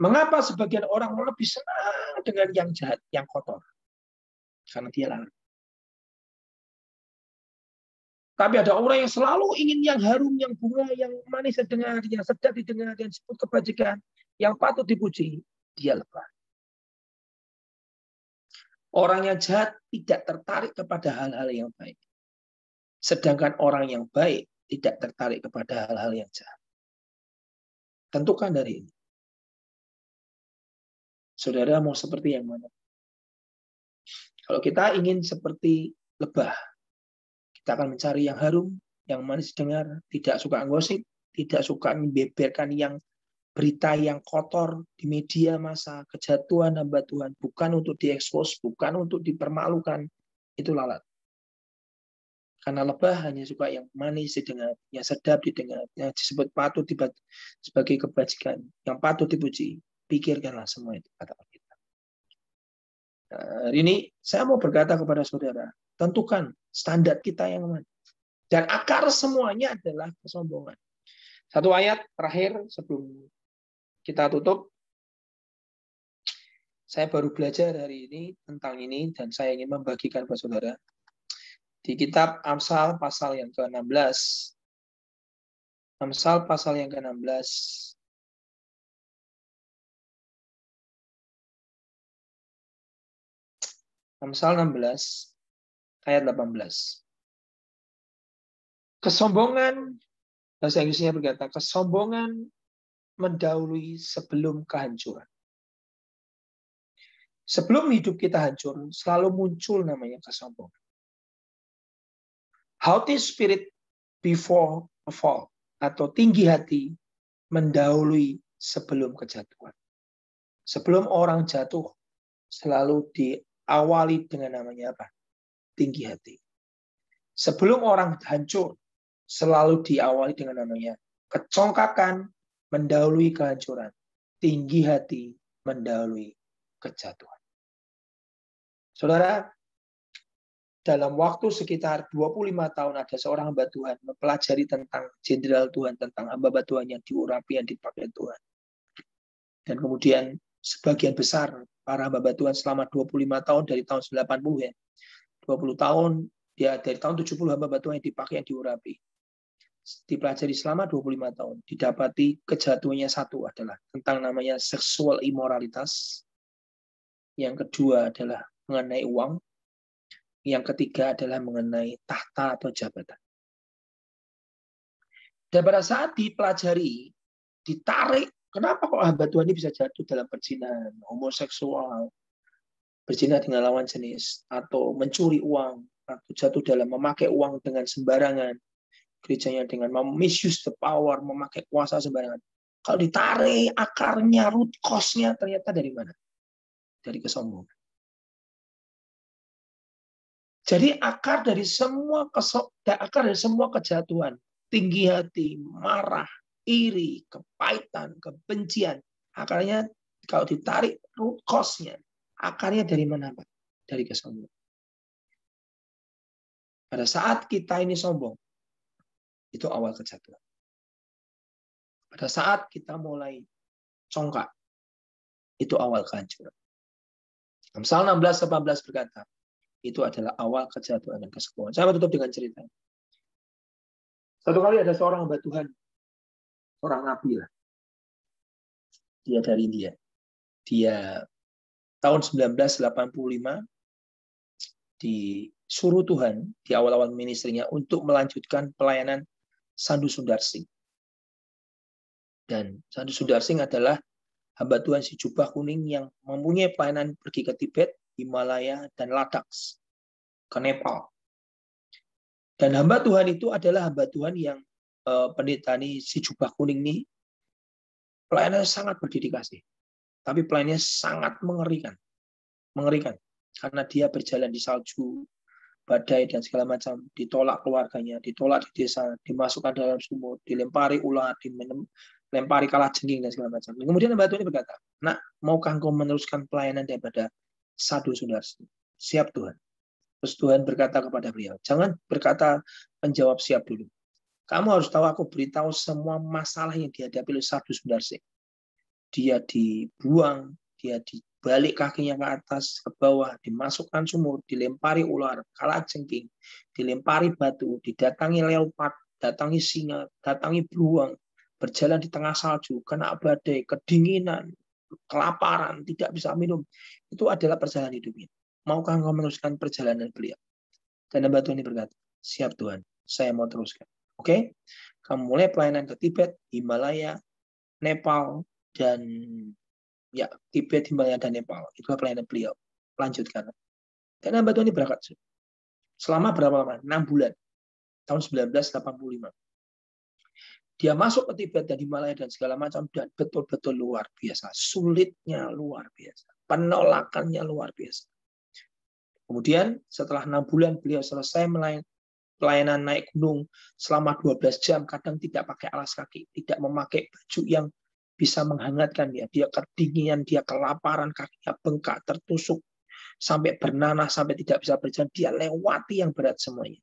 Mengapa sebagian orang lebih senang dengan yang jahat, yang kotor? Karena dia lalat. Tapi ada orang yang selalu ingin yang harum, yang bunga, yang manis didengar, yang sedap didengar, yang disebut kebajikan, yang patut dipuji. Dia lebah. Orang yang jahat tidak tertarik kepada hal-hal yang baik. Sedangkan orang yang baik tidak tertarik kepada hal-hal yang jahat. Tentukan dari ini. Saudara mau seperti yang mana? Kalau kita ingin seperti lebah, kita akan mencari yang harum, yang manis dengar, tidak suka gosip, tidak suka membeberkan yang berita yang kotor di media massa, kejatuhan hamba Tuhan, bukan untuk diekspos, bukan untuk dipermalukan, itu lalat. Karena lebah hanya suka yang manis didengar, yang sedap didengar, yang disebut patut sebagai kebajikan, yang patut dipuji. Pikirkanlah semua itu, kata kita. Nah, hari ini saya mau berkata kepada saudara, tentukan standar kita yang mana. Dan akar semuanya adalah kesombongan. Satu ayat terakhir sebelum kita tutup. Saya baru belajar hari ini tentang ini dan saya ingin membagikan kepada saudara. Di kitab Amsal pasal yang ke-16. Amsal pasal yang ke-16. Amsal 16 ayat 18. Kesombongan, bahasa Inggrisnya berkata, kesombongan mendahului sebelum kehancuran. Sebelum hidup kita hancur, selalu muncul namanya kesombongan. Haughty spirit before a fall, atau tinggi hati mendahului sebelum kejatuhan. Sebelum orang jatuh, selalu diawali dengan namanya apa? Tinggi hati. Sebelum orang hancur, selalu diawali dengan namanya kecongkakan mendahului kehancuran. Tinggi hati mendahului kejatuhan. Saudara, dalam waktu sekitar 25 tahun ada seorang hamba Tuhan mempelajari tentang jenderal Tuhan, tentang hamba Tuhan yang diurapi, yang dipakai Tuhan. Dan kemudian sebagian besar para hamba Tuhan selama 25 tahun dari tahun 80 ya. 20 tahun dia dari tahun 70 hamba Tuhan yang dipakai, yang diurapi. Dipelajari selama 25 tahun. Didapati kejatuhannya satu adalah tentang namanya seksual imoralitas. Yang kedua adalah mengenai uang. Yang ketiga adalah mengenai tahta atau jabatan. Dan pada saat dipelajari, ditarik, kenapa kok hamba Tuhan ini bisa jatuh dalam perzinahan, homoseksual, berzina dengan lawan jenis, atau mencuri uang, atau jatuh dalam memakai uang dengan sembarangan, gerejanya dengan misuse the power, memakai kuasa sembarangan. Kalau ditarik akarnya, root cause-nya ternyata dari mana? Dari kesombongan. Jadi akar dari semua kejatuhan, tinggi hati, marah, iri, kepahitan, kebencian, akarnya kalau ditarik root cause-nya, akarnya dari mana, Pak? Dari kesombongan. Pada saat kita ini sombong, itu awal kejatuhan. Pada saat kita mulai congkak, itu awal kehancuran. Amsal 16:18 berkata, itu adalah awal kejatuhan dan kesombongan. Saya tutup dengan cerita. Satu kali ada seorang hamba Tuhan, orang nabi lah. Dia dari India. Dia tahun 1985 disuruh Tuhan di awal-awal ministrinya untuk melanjutkan pelayanan Sadhu Sundar Singh. Dan Sadhu Sundar Singh adalah hamba Tuhan si jubah kuning yang mempunyai pelayanan pergi ke Tibet, Himalaya, dan Ladakh, ke Nepal. Dan hamba Tuhan itu adalah hamba Tuhan yang pendeta ini si jubah kuning ini pelayanannya sangat berdedikasi. Tapi pelayanannya sangat mengerikan. Mengerikan. Karena dia berjalan di salju, badai, dan segala macam. Ditolak keluarganya, ditolak di desa, dimasukkan dalam sumur, dilempari ular, dilempari kalajengking, dan segala macam. Kemudian hamba Tuhan ini berkata, "Nak, maukah engkau meneruskan pelayanan daripada Sadhu Sundar Singh?" "Siap Tuhan." Terus Tuhan berkata kepada beliau, "Jangan berkata menjawab siap dulu. Kamu harus tahu, aku beritahu semua masalah yang dihadapi oleh Sadhu Sundar Singh. Dia dibuang, dia dibalik kakinya ke atas, ke bawah, dimasukkan sumur, dilempari ular, kalajengking, dilempari batu, didatangi leopard, datangi singa, datangi beruang, berjalan di tengah salju, kena badai, kedinginan, kelaparan, tidak bisa minum." Itu adalah perjalanan hidupnya. Maukah engkau meneruskan perjalanan beliau? Dan hamba Tuhan ini berkata, "Siap Tuhan, saya mau teruskan." Oke, kamu mulai pelayanan ke Tibet, Himalaya, Nepal, dan ya Tibet, Himalaya, dan Nepal. Itulah pelayanan beliau. Lanjutkan. Dan hamba Tuhan ini berangkat selama berapa lama? 6 bulan. Tahun 1985. Dia masuk ke Tibet dan Himalaya dan segala macam, dan betul-betul luar biasa. Sulitnya luar biasa. Penolakannya luar biasa. Kemudian setelah 6 bulan beliau selesai pelayanan naik gunung selama 12 jam, kadang tidak pakai alas kaki, tidak memakai baju yang bisa menghangatkan dia. Dia kedinginan, dia kelaparan, kakinya bengkak, tertusuk, sampai bernanah, sampai tidak bisa berjalan. Dia lewati yang berat semuanya.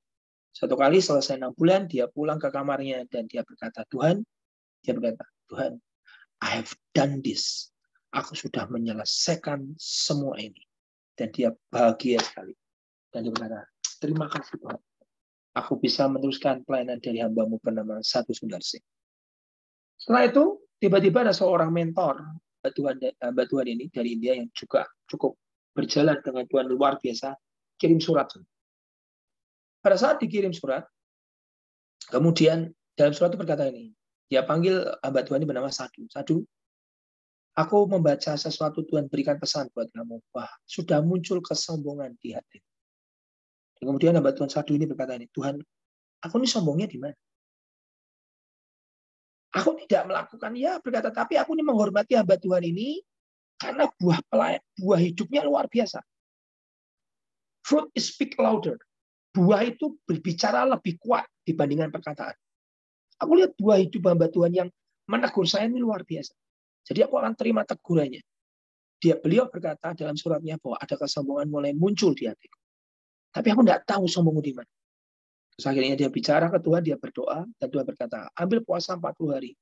Satu kali selesai 6 bulan, dia pulang ke kamarnya dan dia berkata, Tuhan, I have done this. Aku sudah menyelesaikan semua ini. Dan dia bahagia sekali. Dan dia berkata, terima kasih Tuhan. Aku bisa meneruskan pelayanan dari hambamu bernama Sadhu Sundar Singh. Setelah itu, tiba-tiba ada seorang mentor hamba Tuhan ini dari India yang juga cukup berjalan dengan Tuhan luar biasa, kirim surat. Pada saat dikirim surat, kemudian dalam surat itu berkata ini, dia panggil hamba Tuhan ini bernama Sadhu. Sadhu, aku membaca sesuatu, Tuhan berikan pesan buat kamu. Wah, sudah muncul kesombongan di hati. Dan kemudian hamba Tuhan Sadhu ini berkata ini, Tuhan, aku ini sombongnya di mana? Aku tidak melakukan, ya berkata, tapi aku ini menghormati hamba Tuhan ini karena buah hidupnya luar biasa. Fruit is speak louder. Buah itu berbicara lebih kuat dibandingkan perkataan. Aku lihat buah hidup hamba Tuhan yang menegur saya ini luar biasa. Jadi aku akan terima tegurannya. Beliau berkata dalam suratnya bahwa ada kesombongan mulai muncul di hatiku. Tapi aku tidak tahu sombongmu di mana. Terus akhirnya dia bicara ke Tuhan, dia berdoa, dan Tuhan berkata, ambil puasa 40 hari.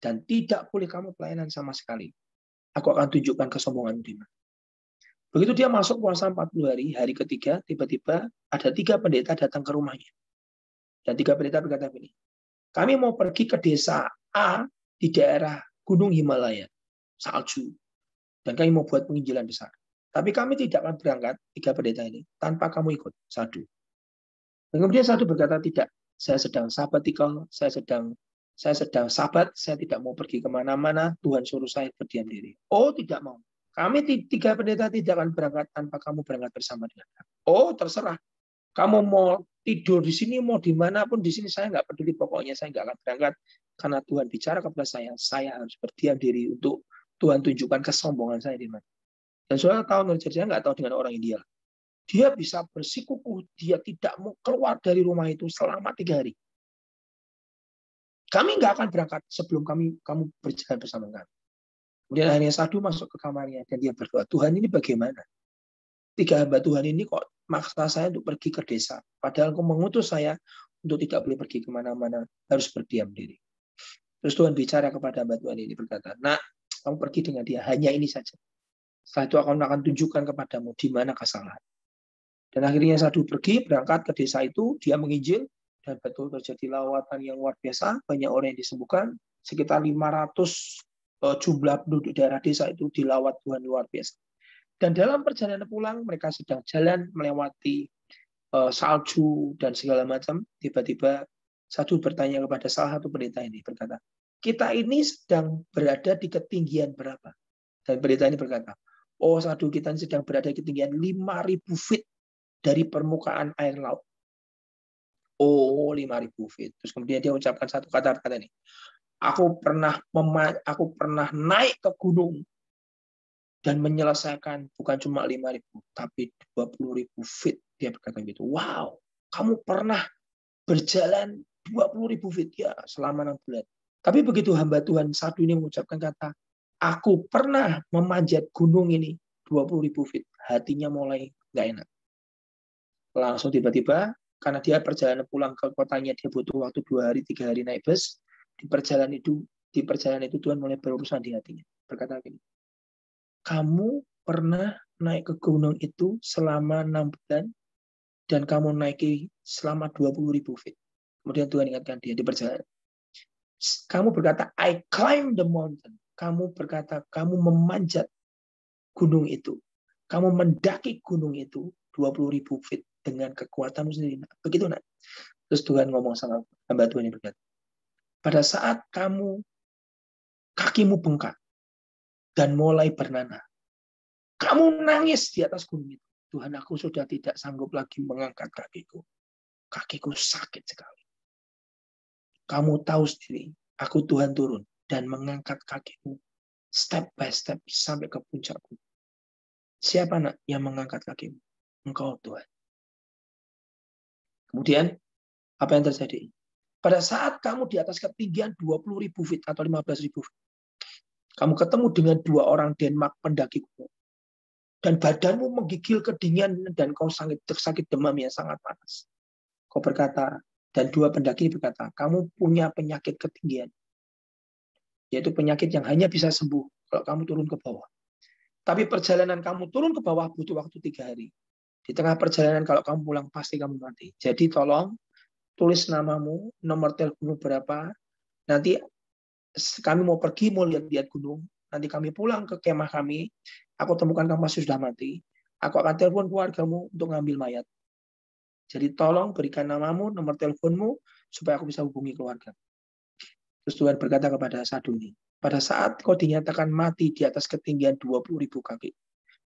Dan tidak boleh kamu pelayanan sama sekali. Aku akan tunjukkan kesombonganmu di mana. Begitu dia masuk puasa 40 hari, hari ketiga, tiba-tiba ada 3 pendeta datang ke rumahnya. Dan 3 pendeta berkata begini, kami mau pergi ke desa A di daerah Gunung Himalaya, salju. Dan kami mau buat penginjilan besar. Tapi kami tidak akan berangkat, 3 pendeta ini, tanpa kamu ikut, Sadu. Dan kemudian Sadu berkata, tidak, saya sedang sabbatical, saya sedang sabat, saya tidak mau pergi kemana-mana, Tuhan suruh saya berdiam diri. Oh, tidak mau. Kami 3 pendeta tidak akan berangkat tanpa kamu berangkat bersama dengan kami. Oh, terserah. Kamu mau tidur di sini, mau dimanapun di sini, saya nggak peduli. Pokoknya saya nggak akan berangkat. Karena Tuhan bicara kepada saya harus berdiam diri untuk Tuhan tunjukkan kesombongan saya di mana. Dan saudara tahu, saya nggak tahu dengan orang India. Dia bisa bersikukuh, dia tidak mau keluar dari rumah itu selama 3 hari. Kami nggak akan berangkat sebelum kamu berjalan bersama kami. Kemudian akhirnya Sadu masuk ke kamarnya dan dia berdoa, Tuhan ini bagaimana? 3 hamba Tuhan ini kok maksa saya untuk pergi ke desa. Padahal Engkau mengutus saya untuk tidak boleh pergi kemana-mana, harus berdiam diri. Terus Tuhan bicara kepada hamba Tuhan ini berkata, nak, kamu pergi dengan dia, hanya ini saja. Setelah itu akan tunjukkan kepadamu di mana kesalahan. Dan akhirnya Sadu pergi, berangkat ke desa itu, dia menginjil, dan betul terjadi lawatan yang luar biasa, banyak orang yang disembuhkan, sekitar 500 jumlah penduduk daerah desa itu dilawat Tuhan luar biasa. Dan dalam perjalanan pulang, mereka sedang jalan melewati salju dan segala macam. Tiba-tiba Sadu bertanya kepada salah satu pendeta ini, berkata, kita ini sedang berada di ketinggian berapa? Dan pendeta ini berkata, oh Sadu, kita sedang berada di ketinggian 5.000 feet dari permukaan air laut. Oh, 5.000 feet. Terus kemudian dia ucapkan satu kata-kata ini. Aku pernah naik ke gunung dan menyelesaikan bukan cuma 5.000, tapi 20.000 feet. Dia berkata gitu. Wow, kamu pernah berjalan 20.000 feet ya selama 6 bulan. Tapi begitu hamba Tuhan Sadu ini mengucapkan kata, aku pernah memanjat gunung ini 20.000 feet. Hatinya mulai nggak enak. Langsung tiba-tiba, karena dia perjalanan pulang ke kotanya, dia butuh waktu 2 hari, 3 hari naik bus. Di perjalanan itu Tuhan mulai berurusan di hatinya. Berkata gini, kamu pernah naik ke gunung itu selama 6 bulan, dan kamu naiki selama 20.000 feet. Kemudian Tuhan ingatkan dia di perjalanan. Kamu berkata, I climb the mountain. Kamu berkata, kamu memanjat gunung itu. Kamu mendaki gunung itu 20.000 feet dengan kekuatanmu sendiri. Begitu, nak. Terus Tuhan ngomong sama hamba Tuhan yang berkata, pada saat kakimu bengkak dan mulai bernanah, kamu nangis di atas gunung itu. Tuhan, aku sudah tidak sanggup lagi mengangkat kakiku. Kakiku sakit sekali. Kamu tahu sendiri, aku Tuhan turun dan mengangkat kakimu step by step sampai ke puncak gunung. Siapa, nak, yang mengangkat kakimu? Engkau, Tuhan. Kemudian, apa yang terjadi? Pada saat kamu di atas ketinggian 20.000 feet atau 15.000 feet, kamu ketemu dengan 2 orang Denmark pendaki gunung. Dan badanmu menggigil kedinginan dan kau sakit demam yang sangat panas. Kau berkata, dan 2 pendaki berkata, kamu punya penyakit ketinggian. Yaitu penyakit yang hanya bisa sembuh kalau kamu turun ke bawah. Tapi perjalanan kamu turun ke bawah butuh waktu 3 hari. Di tengah perjalanan kalau kamu pulang pasti kamu mati. Jadi tolong tulis namamu, nomor teleponmu berapa. Nanti kami mau pergi, mau lihat-lihat gunung. Nanti kami pulang ke kemah kami. Aku temukan kamu masih sudah mati. Aku akan telepon keluargamu untuk ngambil mayat. Jadi tolong berikan namamu, nomor teleponmu, supaya aku bisa hubungi keluarga. Terus Tuhan berkata kepada Sadu ini, pada saat kau dinyatakan mati di atas ketinggian 20.000 kaki,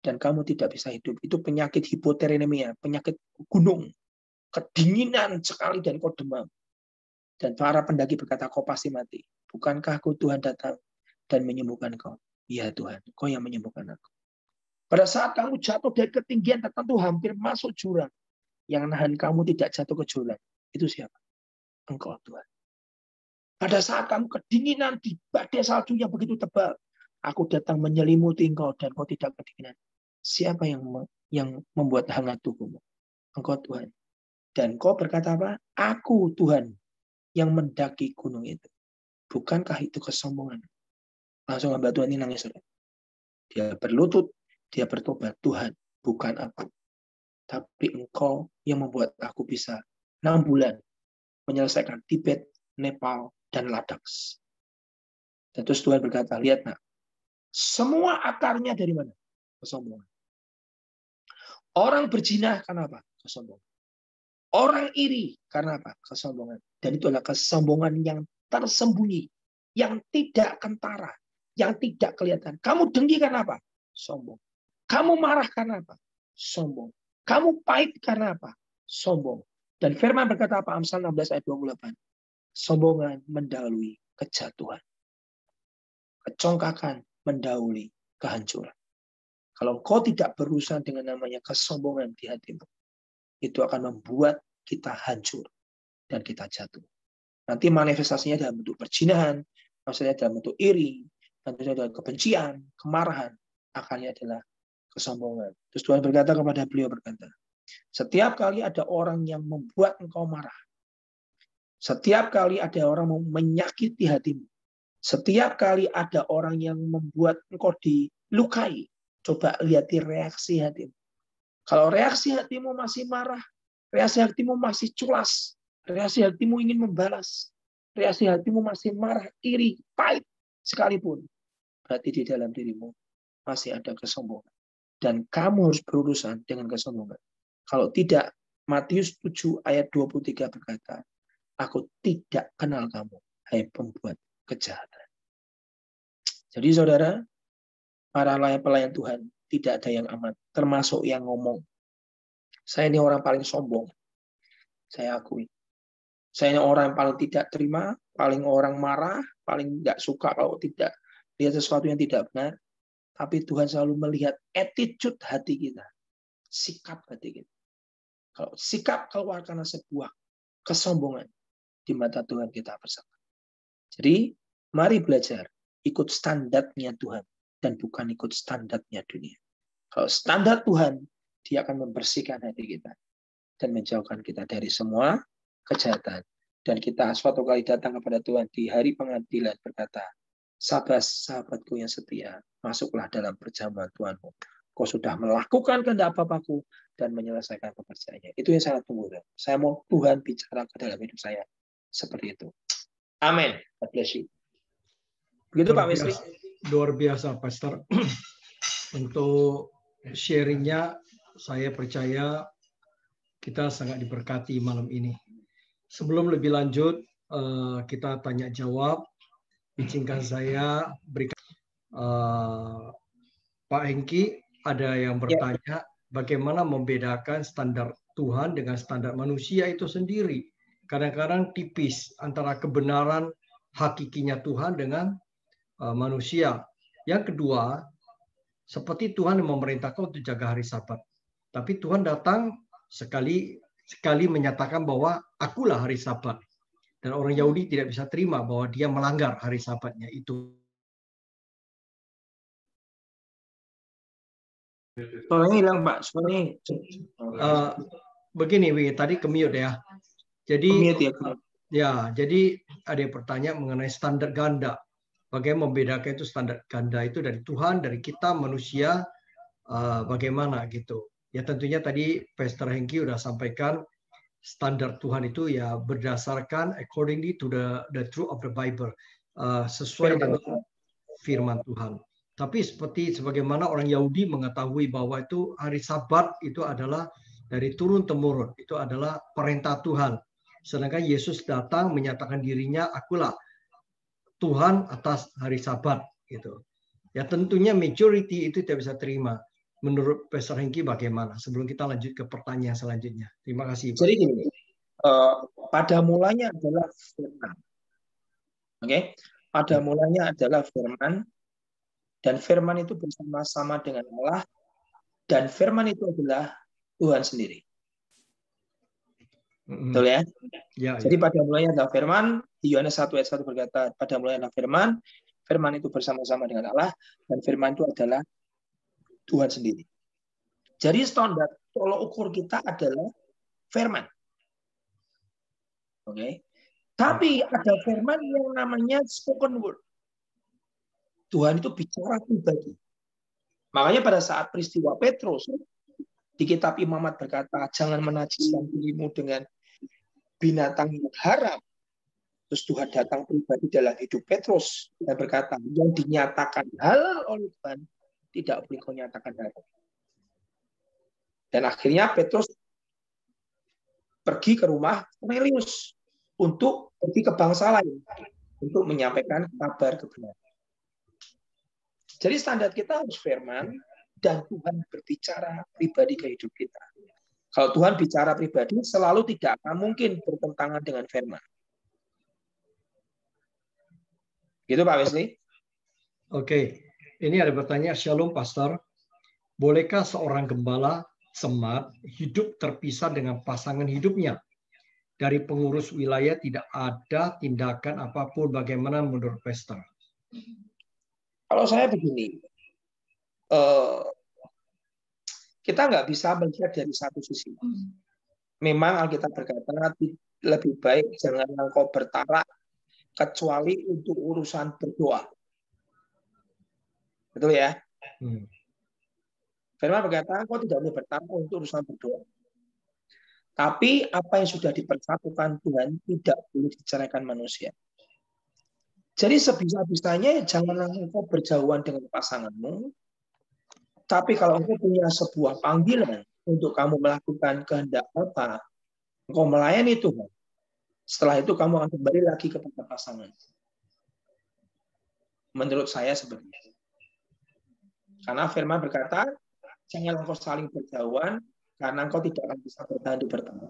dan kamu tidak bisa hidup. Itu penyakit hipotermia, penyakit gunung. Kedinginan sekali dan kau demam. Dan para pendaki berkata, kau pasti mati. Bukankah aku Tuhan datang dan menyembuhkan kau? Ya Tuhan, kau yang menyembuhkan aku. Pada saat kamu jatuh dari ketinggian tertentu hampir masuk jurang, yang nahan kamu tidak jatuh ke jurang, itu siapa? Engkau, Tuhan. Pada saat kamu kedinginan di badai salju yang begitu tebal, aku datang menyelimuti engkau dan kau tidak kedinginan. Siapa yang membuat hangat tubuhmu? Engkau, Tuhan. Dan kau berkata apa? Aku, Tuhan, yang mendaki gunung itu. Bukankah itu kesombongan? Langsung hamba Tuhan ini nangis. Dia berlutut, dia bertobat. Tuhan, bukan aku. Tapi engkau yang membuat aku bisa 6 bulan menyelesaikan Tibet, Nepal, dan Ladakh. Dan terus Tuhan berkata, lihat nak, semua akarnya dari mana? Kesombongan. Orang berzina karena apa? Kesombongan. Orang iri karena apa? Kesombongan. Dan itu adalah kesombongan yang tersembunyi, yang tidak kentara, yang tidak kelihatan. Kamu dengki karena apa? Sombong. Kamu marah karena apa? Sombong. Kamu pahit karena apa? Sombong. Dan firman berkata apa? Amsal 16 ayat 28. Sombongan mendahului kejatuhan. Kecongkakan mendahului kehancuran. Kalau kau tidak berurusan dengan namanya kesombongan di hatimu, itu akan membuat kita hancur dan kita jatuh. Nanti manifestasinya dalam bentuk perzinahan, maksudnya dalam bentuk iri, tentunya dalam kebencian, kemarahan, akalnya adalah kesombongan. Terus Tuhan berkata kepada beliau berkata, setiap kali ada orang yang membuat engkau marah, setiap kali ada orang menyakiti hatimu, setiap kali ada orang yang membuat engkau dilukai, coba lihat reaksi hatimu. Kalau reaksi hatimu masih marah, reaksi hatimu masih culas, reaksi hatimu ingin membalas, reaksi hatimu masih marah, iri, pahit sekalipun, berarti di dalam dirimu masih ada kesombongan. Dan kamu harus berurusan dengan kesombongan. Kalau tidak, Matius 7 ayat 23 berkata, aku tidak kenal kamu, hai pembuat kejahatan. Jadi saudara, para pelayan Tuhan, tidak ada yang aman, termasuk yang ngomong. Saya ini orang paling sombong. Saya akui. Saya ini orang yang paling tidak terima, paling orang marah, paling nggak suka kalau tidak lihat sesuatu yang tidak benar. Tapi Tuhan selalu melihat attitude hati kita, sikap hati kita. Kalau sikap keluar karena sebuah kesombongan, di mata Tuhan kita bersama. Jadi, mari belajar ikut standarnya Tuhan dan bukan ikut standarnya dunia. Kalau standar Tuhan, Dia akan membersihkan hati kita dan menjauhkan kita dari semua kejahatan. Dan kita suatu kali datang kepada Tuhan di hari pengadilan berkata, sahabatku yang setia, masuklah dalam perjamuan Tuhanmu. Kau sudah melakukan kehendak Bapakku dan menyelesaikan pekerjaannya. Itu yang saya tunggu. Saya mau Tuhan bicara ke dalam hidup saya seperti itu. Amin. God bless you. Begitu Pak Wesley. Luar biasa, Pastor. Untuk sharingnya, saya percaya kita sangat diberkati malam ini. Sebelum lebih lanjut, kita tanya jawab. Izinkan saya berikan Pak Hengki, ada yang bertanya, bagaimana membedakan standar Tuhan dengan standar manusia itu sendiri. Kadang-kadang tipis antara kebenaran hakikinya Tuhan dengan manusia. Yang kedua, seperti Tuhan yang memerintahkan untuk jaga hari Sabat. Tapi Tuhan datang sekali menyatakan bahwa akulah hari Sabat. Dan orang Yahudi tidak bisa terima bahwa dia melanggar hari Sabatnya itu. Suaranya hilang, Pak. Suaranya. Begini, tadi ke-mute ya. Jadi, jadi ada yang bertanya mengenai standar ganda. Bagaimana membedakan itu standar ganda itu dari Tuhan, dari kita manusia, bagaimana gitu. Ya tentunya tadi Pastor Hengki udah sampaikan standar Tuhan itu ya berdasarkan accordingly to the truth of the Bible, sesuai dengan firman Tuhan. Tapi sebagaimana orang Yahudi mengetahui bahwa itu hari Sabat itu adalah dari turun temurun, itu adalah perintah Tuhan. Sedangkan Yesus datang menyatakan dirinya, akulah Tuhan atas hari Sabat gitu. Ya tentunya majority itu tidak bisa terima. Menurut Pastor Hengki bagaimana? Sebelum kita lanjut ke pertanyaan selanjutnya. Terima kasih. Jadi gini, pada mulanya adalah firman. Oke, pada mulanya adalah firman, dan firman itu bersama-sama dengan Allah, dan firman itu adalah Tuhan sendiri. Betul ya? Jadi pada mulanya adalah firman, di Yohanes 1 ayat 1 berkata, pada mulanya adalah firman, firman itu bersama-sama dengan Allah, dan firman itu adalah Tuhan sendiri. Jadi standar tolok ukur kita adalah firman. Oke. Tapi ada firman yang namanya spoken word. Tuhan itu bicara pribadi. Makanya pada saat peristiwa Petrus, di kitab Imamat berkata, jangan menajiskan dirimu dengan binatang yang haram. Terus Tuhan datang pribadi dalam hidup Petrus dan berkata, yang dinyatakan halal oleh Tuhan, tidak boleh kau nyatakan halal. Dan akhirnya Petrus pergi ke rumah Kornelius untuk pergi ke bangsa lain untuk menyampaikan kabar kebenaran. Jadi standar kita harus firman dan Tuhan berbicara pribadi ke hidup kita. Kalau Tuhan bicara pribadi, selalu tidak akan mungkin bertentangan dengan firman. Gitu Pak Wesley? Oke, ini ada pertanyaan. Shalom Pastor, bolehkah seorang gembala Semat hidup terpisah dengan pasangan hidupnya? Dari pengurus wilayah tidak ada tindakan apapun, bagaimana menurut Pastor? Kalau saya begini, kita nggak bisa melihat dari satu sisi. Memang Alkitab berkata lebih baik jangan engkau bertalak kecuali untuk urusan berdoa. Betul ya? Firman berkata engkau tidak boleh bertalak untuk urusan berdoa. Tapi apa yang sudah dipersatukan Tuhan tidak boleh diceraikan manusia. Jadi sebisa-bisanya janganlah engkau berjauhan dengan pasanganmu. Tapi kalau engkau punya sebuah panggilan untuk kamu melakukan kehendak apa, engkau melayani Tuhan. Setelah itu kamu akan kembali lagi kepada pasangan. Menurut saya seperti itu. Karena firman berkata, jangan engkau saling berjauhan, karena engkau tidak akan bisa bertahan di pertama.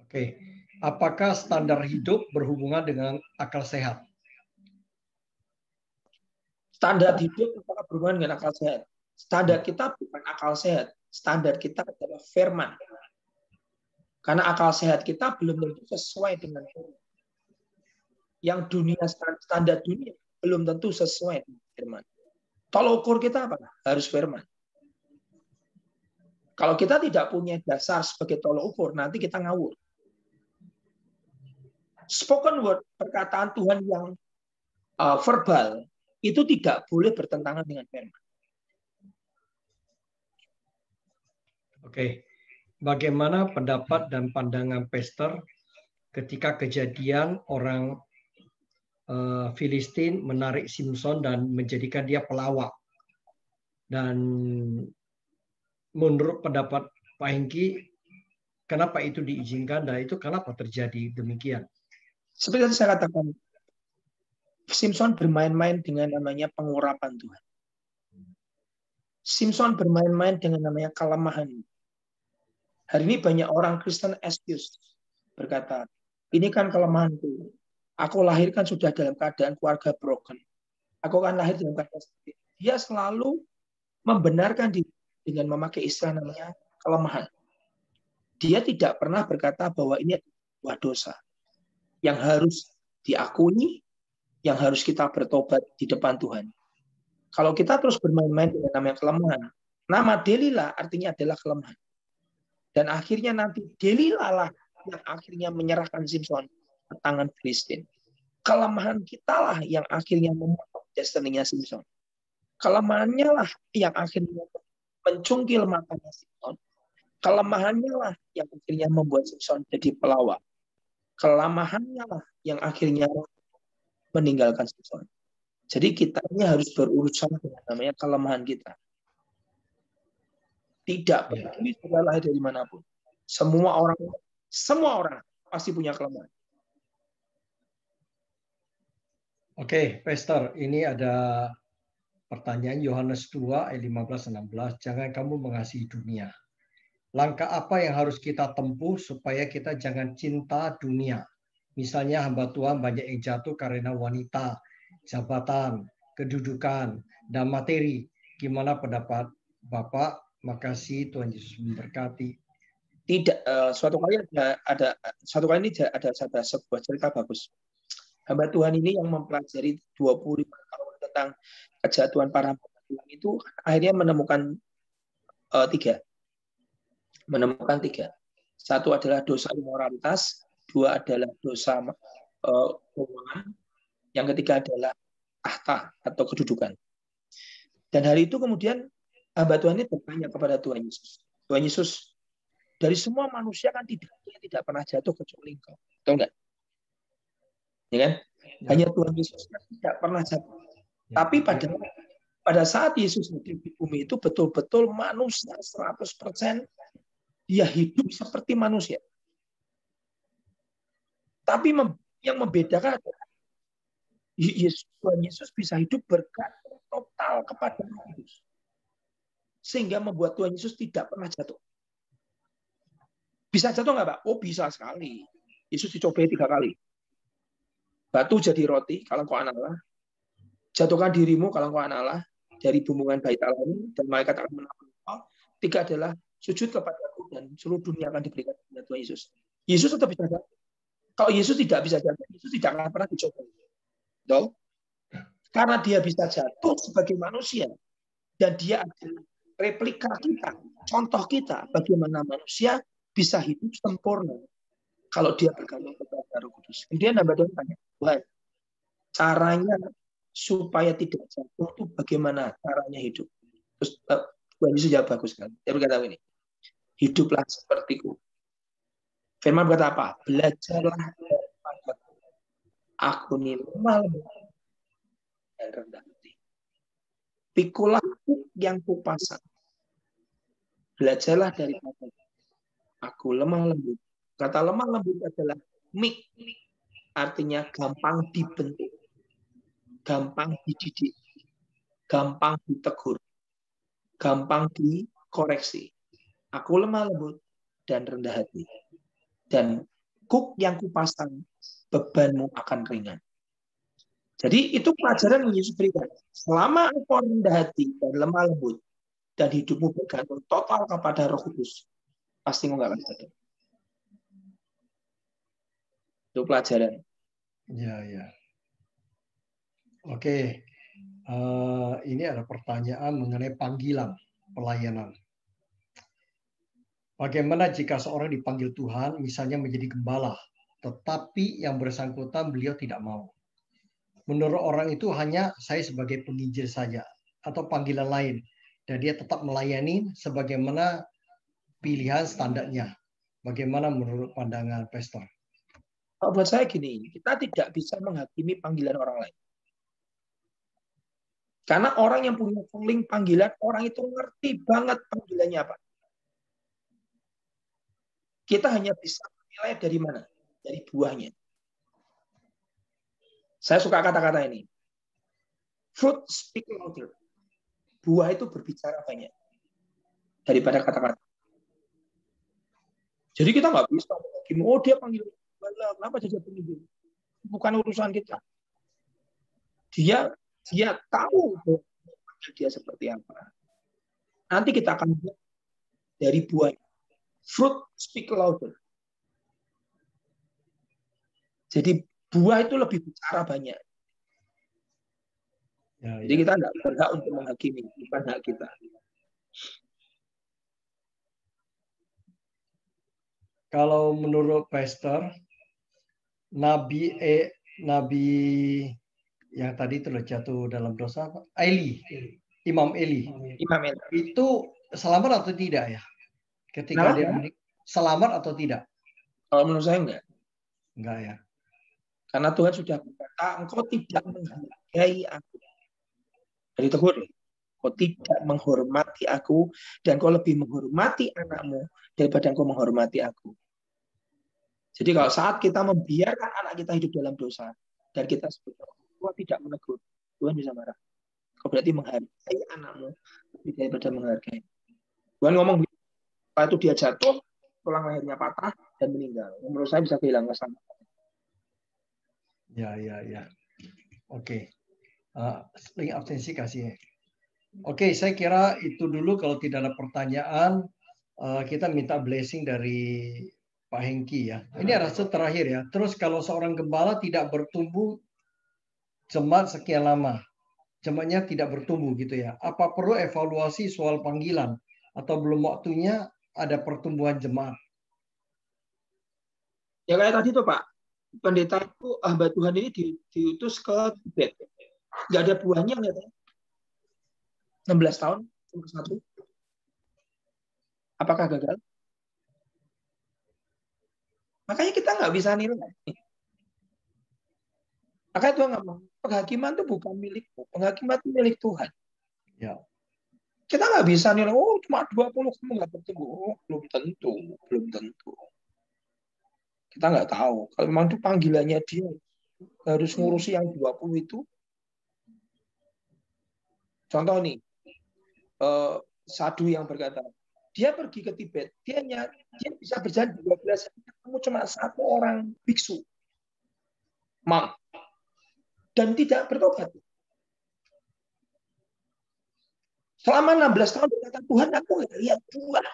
Oke, apakah standar hidup berhubungan dengan akal sehat? Standar hidup apakah berhubungan dengan akal sehat? Standar kita bukan akal sehat, standar kita adalah firman. Karena akal sehat kita belum tentu sesuai dengan firman. Yang dunia, standar dunia belum tentu sesuai dengan firman. Tolok ukur kita apa? Harus firman. Kalau kita tidak punya dasar sebagai tolok ukur, nanti kita ngawur. Spoken word, perkataan Tuhan yang verbal, itu tidak boleh bertentangan dengan firman. Oke, bagaimana pendapat dan pandangan Pastor ketika kejadian orang Filistin menarik Simson dan menjadikan dia pelawak? Dan menurut pendapat Pak Hengki, kenapa itu diizinkan dan itu kenapa terjadi demikian? Seperti yang saya katakan, Simson bermain-main dengan namanya pengurapan Tuhan. Simson bermain-main dengan namanya kelemahan. Hari ini banyak orang Kristen excuse berkata, ini kan kelemahanku. Aku lahirkan sudah dalam keadaan keluarga broken. Aku kan lahir dalam keadaan seperti itu. Dia selalu membenarkan diri dengan memakai istilah namanya kelemahan. Dia tidak pernah berkata bahwa ini adalah dosa yang harus diakui, yang harus kita bertobat di depan Tuhan. Kalau kita terus bermain-main dengan namanya kelemahan, nama Delila artinya adalah kelemahan. Dan akhirnya nanti Delila lah yang akhirnya menyerahkan Simson ke tangan Filistin. Kelemahan kita lah yang akhirnya memotong destiny-nya Simson. Kelemahannya lah yang akhirnya mencungkil matanya Simson. Kelemahannya lah yang akhirnya membuat Simson jadi pelawak. Kelemahannya lah yang akhirnya meninggalkan Simson. Jadi kita ini harus berurusan dengan namanya kelemahan kita. Tidak peduli sudah lahir dari manapun. Semua orang pasti punya kelemahan. Oke, Pastor, ini ada pertanyaan Yohanes 2 ayat 15-16. Jangan kamu mengasihi dunia. Langkah apa yang harus kita tempuh supaya kita jangan cinta dunia? Misalnya hamba Tuhan banyak yang jatuh karena wanita, jabatan, kedudukan, dan materi. Gimana pendapat Bapak? Makasih, Tuhan Yesus memberkati. Tidak, suatu kali ada sebuah cerita bagus. Hamba Tuhan ini yang mempelajari 25 tahun tentang kejatuhan para hamba Tuhan itu akhirnya menemukan tiga. Satu adalah dosa immoralitas, dua adalah dosa keuangan, yang ketiga adalah tahta atau kedudukan. Dan hari itu kemudian hamba Tuhan ini bertanya kepada Tuhan Yesus. Tuhan Yesus, dari semua manusia kan tidak pernah jatuh kecuali Engkau. Betul enggak? Ya kan? Ya. Hanya Tuhan Yesus yang tidak pernah jatuh. Ya. Tapi pada saat Yesus hidup di bumi itu betul-betul manusia 100%, dia hidup seperti manusia. Tapi yang membedakan adalah Tuhan Yesus bisa hidup bergantung total kepada Roh Kudus. Sehingga membuat Tuhan Yesus tidak pernah jatuh. Bisa jatuh nggak, Pak? Oh, bisa sekali. Yesus dicobai 3 kali. Batu jadi roti kalau engkau anak Allah. Jatuhkan dirimu kalau engkau anak Allah dari bumbungan bait Allah ini, dan malaikat akan menampung engkau. 3 adalah sujud kepadaku dan seluruh dunia akan diberikan kepada Tuhan Yesus. Yesus tetap bisa jatuh. Kalau Yesus tidak bisa jatuh, Yesus tidak akan pernah dicobai. Betul? Karena dia bisa jatuh sebagai manusia dan dia adalah replika kita, contoh kita bagaimana manusia bisa hidup sempurna kalau dia bergantung kepada Roh Kudus. Kemudian Nabi Tuhan tanya, Tuhan, caranya supaya tidak jatuh itu bagaimana caranya hidup? Terus Tuhan Yesus jawab bagus sekali. Dia berkata ini, hiduplah sepertiku. Firman berkata apa? Belajarlah daripadaku. Aku ini lemah dan rendah hati. Pikulah yang kupasang. Belajarlah daripada aku lemah lembut. Kata lemah lembut adalah mik, artinya gampang dibentuk, gampang dididik, gampang ditegur, gampang dikoreksi. Aku lemah lembut dan rendah hati. Dan kuk yang kupasang, bebanmu akan ringan. Jadi itu pelajaran yang Yesus berikan. Selama engkau rendah hati dan lemah lembut, dan hidupmu bergantung total kepada Roh Kudus, pasti engkau nggak akan jatuh. Itu pelajaran. Ya. Oke. Ini ada pertanyaan mengenai panggilan pelayanan. Bagaimana jika seorang dipanggil Tuhan, misalnya menjadi gembala, tetapi yang bersangkutan beliau tidak mau? Menurut orang itu hanya saya sebagai penginjil saja, atau panggilan lain, dan dia tetap melayani sebagaimana pilihan standarnya. Bagaimana menurut pandangan Pastor? Buat saya gini, kita tidak bisa menghakimi panggilan orang lain. Karena orang yang punya calling panggilan, orang itu ngerti banget panggilannya apa. Kita hanya bisa menilai dari mana? Dari buahnya. Saya suka kata-kata ini. Fruit speak louder. Buah itu berbicara banyak daripada kata-kata. Jadi kita nggak bisa menghakimi, oh dia panggil, kenapa jadi penginjil? Bukan urusan kita. Dia tahu dia seperti apa. Nanti kita akan lihat dari buahnya. Fruit speak louder. Jadi buah itu lebih bicara banyak. Jadi kita tidak berhak untuk menghakimi, bukan hak kita. Kalau menurut Pastor, Nabi yang tadi telah jatuh dalam dosa, Imam Eli. Itu selamat atau tidak ya? Ketika dia selamat atau tidak? Kalau menurut saya enggak. Enggak ya. Karena Tuhan sudah berkata, engkau tidak menghargai aku. Jadi tegur, engkau tidak menghormati aku, dan engkau lebih menghormati anakmu daripada engkau menghormati aku. Jadi kalau saat kita membiarkan anak kita hidup dalam dosa, dan kita sebutkan, Tuhan tidak menegur, Tuhan bisa marah. Kau berarti menghargai anakmu lebih daripada menghargai. Tuhan ngomong, setelah itu dia jatuh, tulang lehernya patah, dan meninggal. Menurut saya bisa kehilangan keselamatan. Ya. Oke. Link absensi kasih. Oke, saya kira itu dulu. Kalau tidak ada pertanyaan, kita minta blessing dari Pak Hengki ya. Ini adalah terakhir ya. Terus kalau seorang gembala tidak bertumbuh jemaat sekian lama, jemaatnya tidak bertumbuh gitu ya. Apa perlu evaluasi soal panggilan atau belum waktunya ada pertumbuhan jemaat? Ya kayak tadi tuh Pak, pendeta itu hamba Tuhan ini diutus ke Tibet. Nggak ada buahnya nggak? 16 tahun, cuma 1. Apakah gagal? Makanya kita nggak bisa nilai. Makanya Tuhan ngomong, penghakiman itu bukan milikmu, penghakiman itu milik Tuhan. Ya. Kita nggak bisa nilai, oh cuma 20 kamu nggak bertumbuh. Oh, belum tentu. Kita nggak tahu. Kalau memang itu panggilannya dia harus ngurusi yang 20 itu. Contoh nih, Sadhu yang berkata, dia pergi ke Tibet, dia bisa berjalan 12 hari, ketemu cuma 1 orang biksu, monk, dan tidak bertobat. Selama 16 tahun berkata, Tuhan aku nggak lihat buah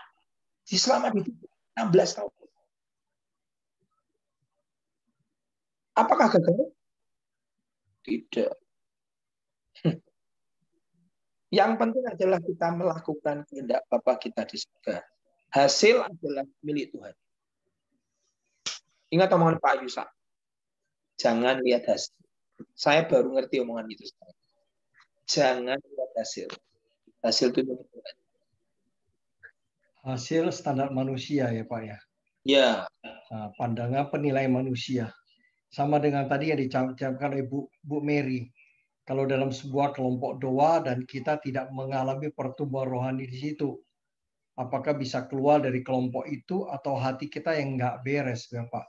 di selama hidup 16 tahun. Apakah gagal? Tidak. Yang penting adalah kita melakukan kehendak Bapa kita di surga. Hasil adalah milik Tuhan. Ingat omongan Pak Yusak. Jangan lihat hasil. Saya baru ngerti omongan itu sekarang. Jangan lihat hasil. Hasil itu milik Tuhan. Hasil standar manusia ya Pak ya. Ya. Nah, pandangan penilaian manusia. Sama dengan tadi yang diucapkan oleh Bu Mary. Kalau dalam sebuah kelompok doa dan kita tidak mengalami pertumbuhan rohani di situ, apakah bisa keluar dari kelompok itu atau hati kita yang nggak beres ya Pak?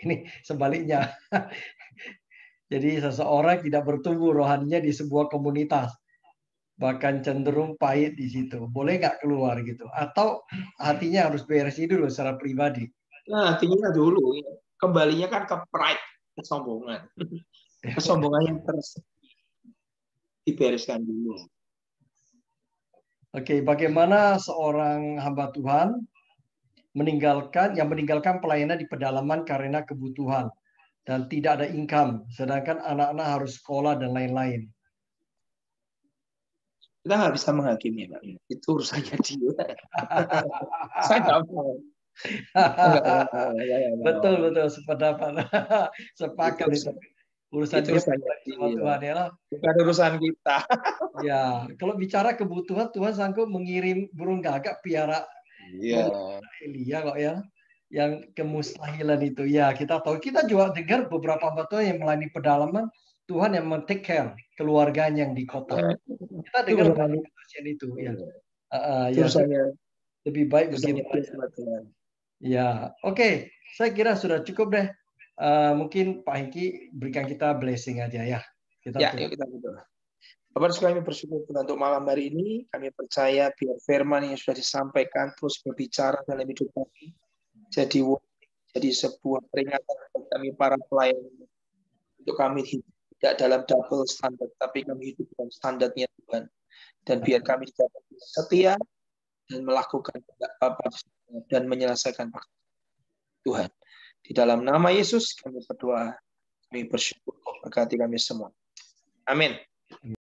Ini sebaliknya. Jadi seseorang tidak bertumbuh rohaninya di sebuah komunitas, bahkan cenderung pahit di situ. Boleh nggak keluar gitu? Atau hatinya harus beres dulu secara pribadi? Nah, hatinya dulu. Kembalinya kan ke pride, kesombongan. Kesombongan yang terus dibereskan dulu. Oke, bagaimana seorang hamba Tuhan meninggalkan pelayanan di pedalaman karena kebutuhan dan tidak ada income, sedangkan anak-anak harus sekolah dan lain-lain. Kita nggak bisa menghakimi, Pak. Itu urusannya dia. Saya nggak mau. Betul sependapat. Sepakat itu. Urusan dia sama Tuhan ya. Bukan urusan kita. Ya, kalau bicara kebutuhan, Tuhan sanggup mengirim burung gagak piara Elia kok ya, yang kemustahilan itu. Ya, kita tahu. Kita juga dengar beberapa betul yang melayani pedalaman, Tuhan yang men-take care keluarganya yang di kota. Kita dengar banyak kejadian itu. Ya, ya lebih baik begitu. Ya, oke. Saya kira sudah cukup deh. Mungkin Pak Hengki berikan kita blessing aja ya. Kita berdoa. Bapak kami bersyukur untuk malam hari ini. Kami percaya biar firman yang sudah disampaikan terus berbicara dalam hidup kami. Jadi sebuah peringatan bagi kami para pelayan. Untuk kami hidup tidak dalam double standar, tapi kami hidup dalam standarnya Tuhan. Dan biar kami dapat setia dan melakukan apa dan menyelesaikan Tuhan. Di dalam nama Yesus kami berdoa. Kami bersyukur. Berkati kami semua. Amin.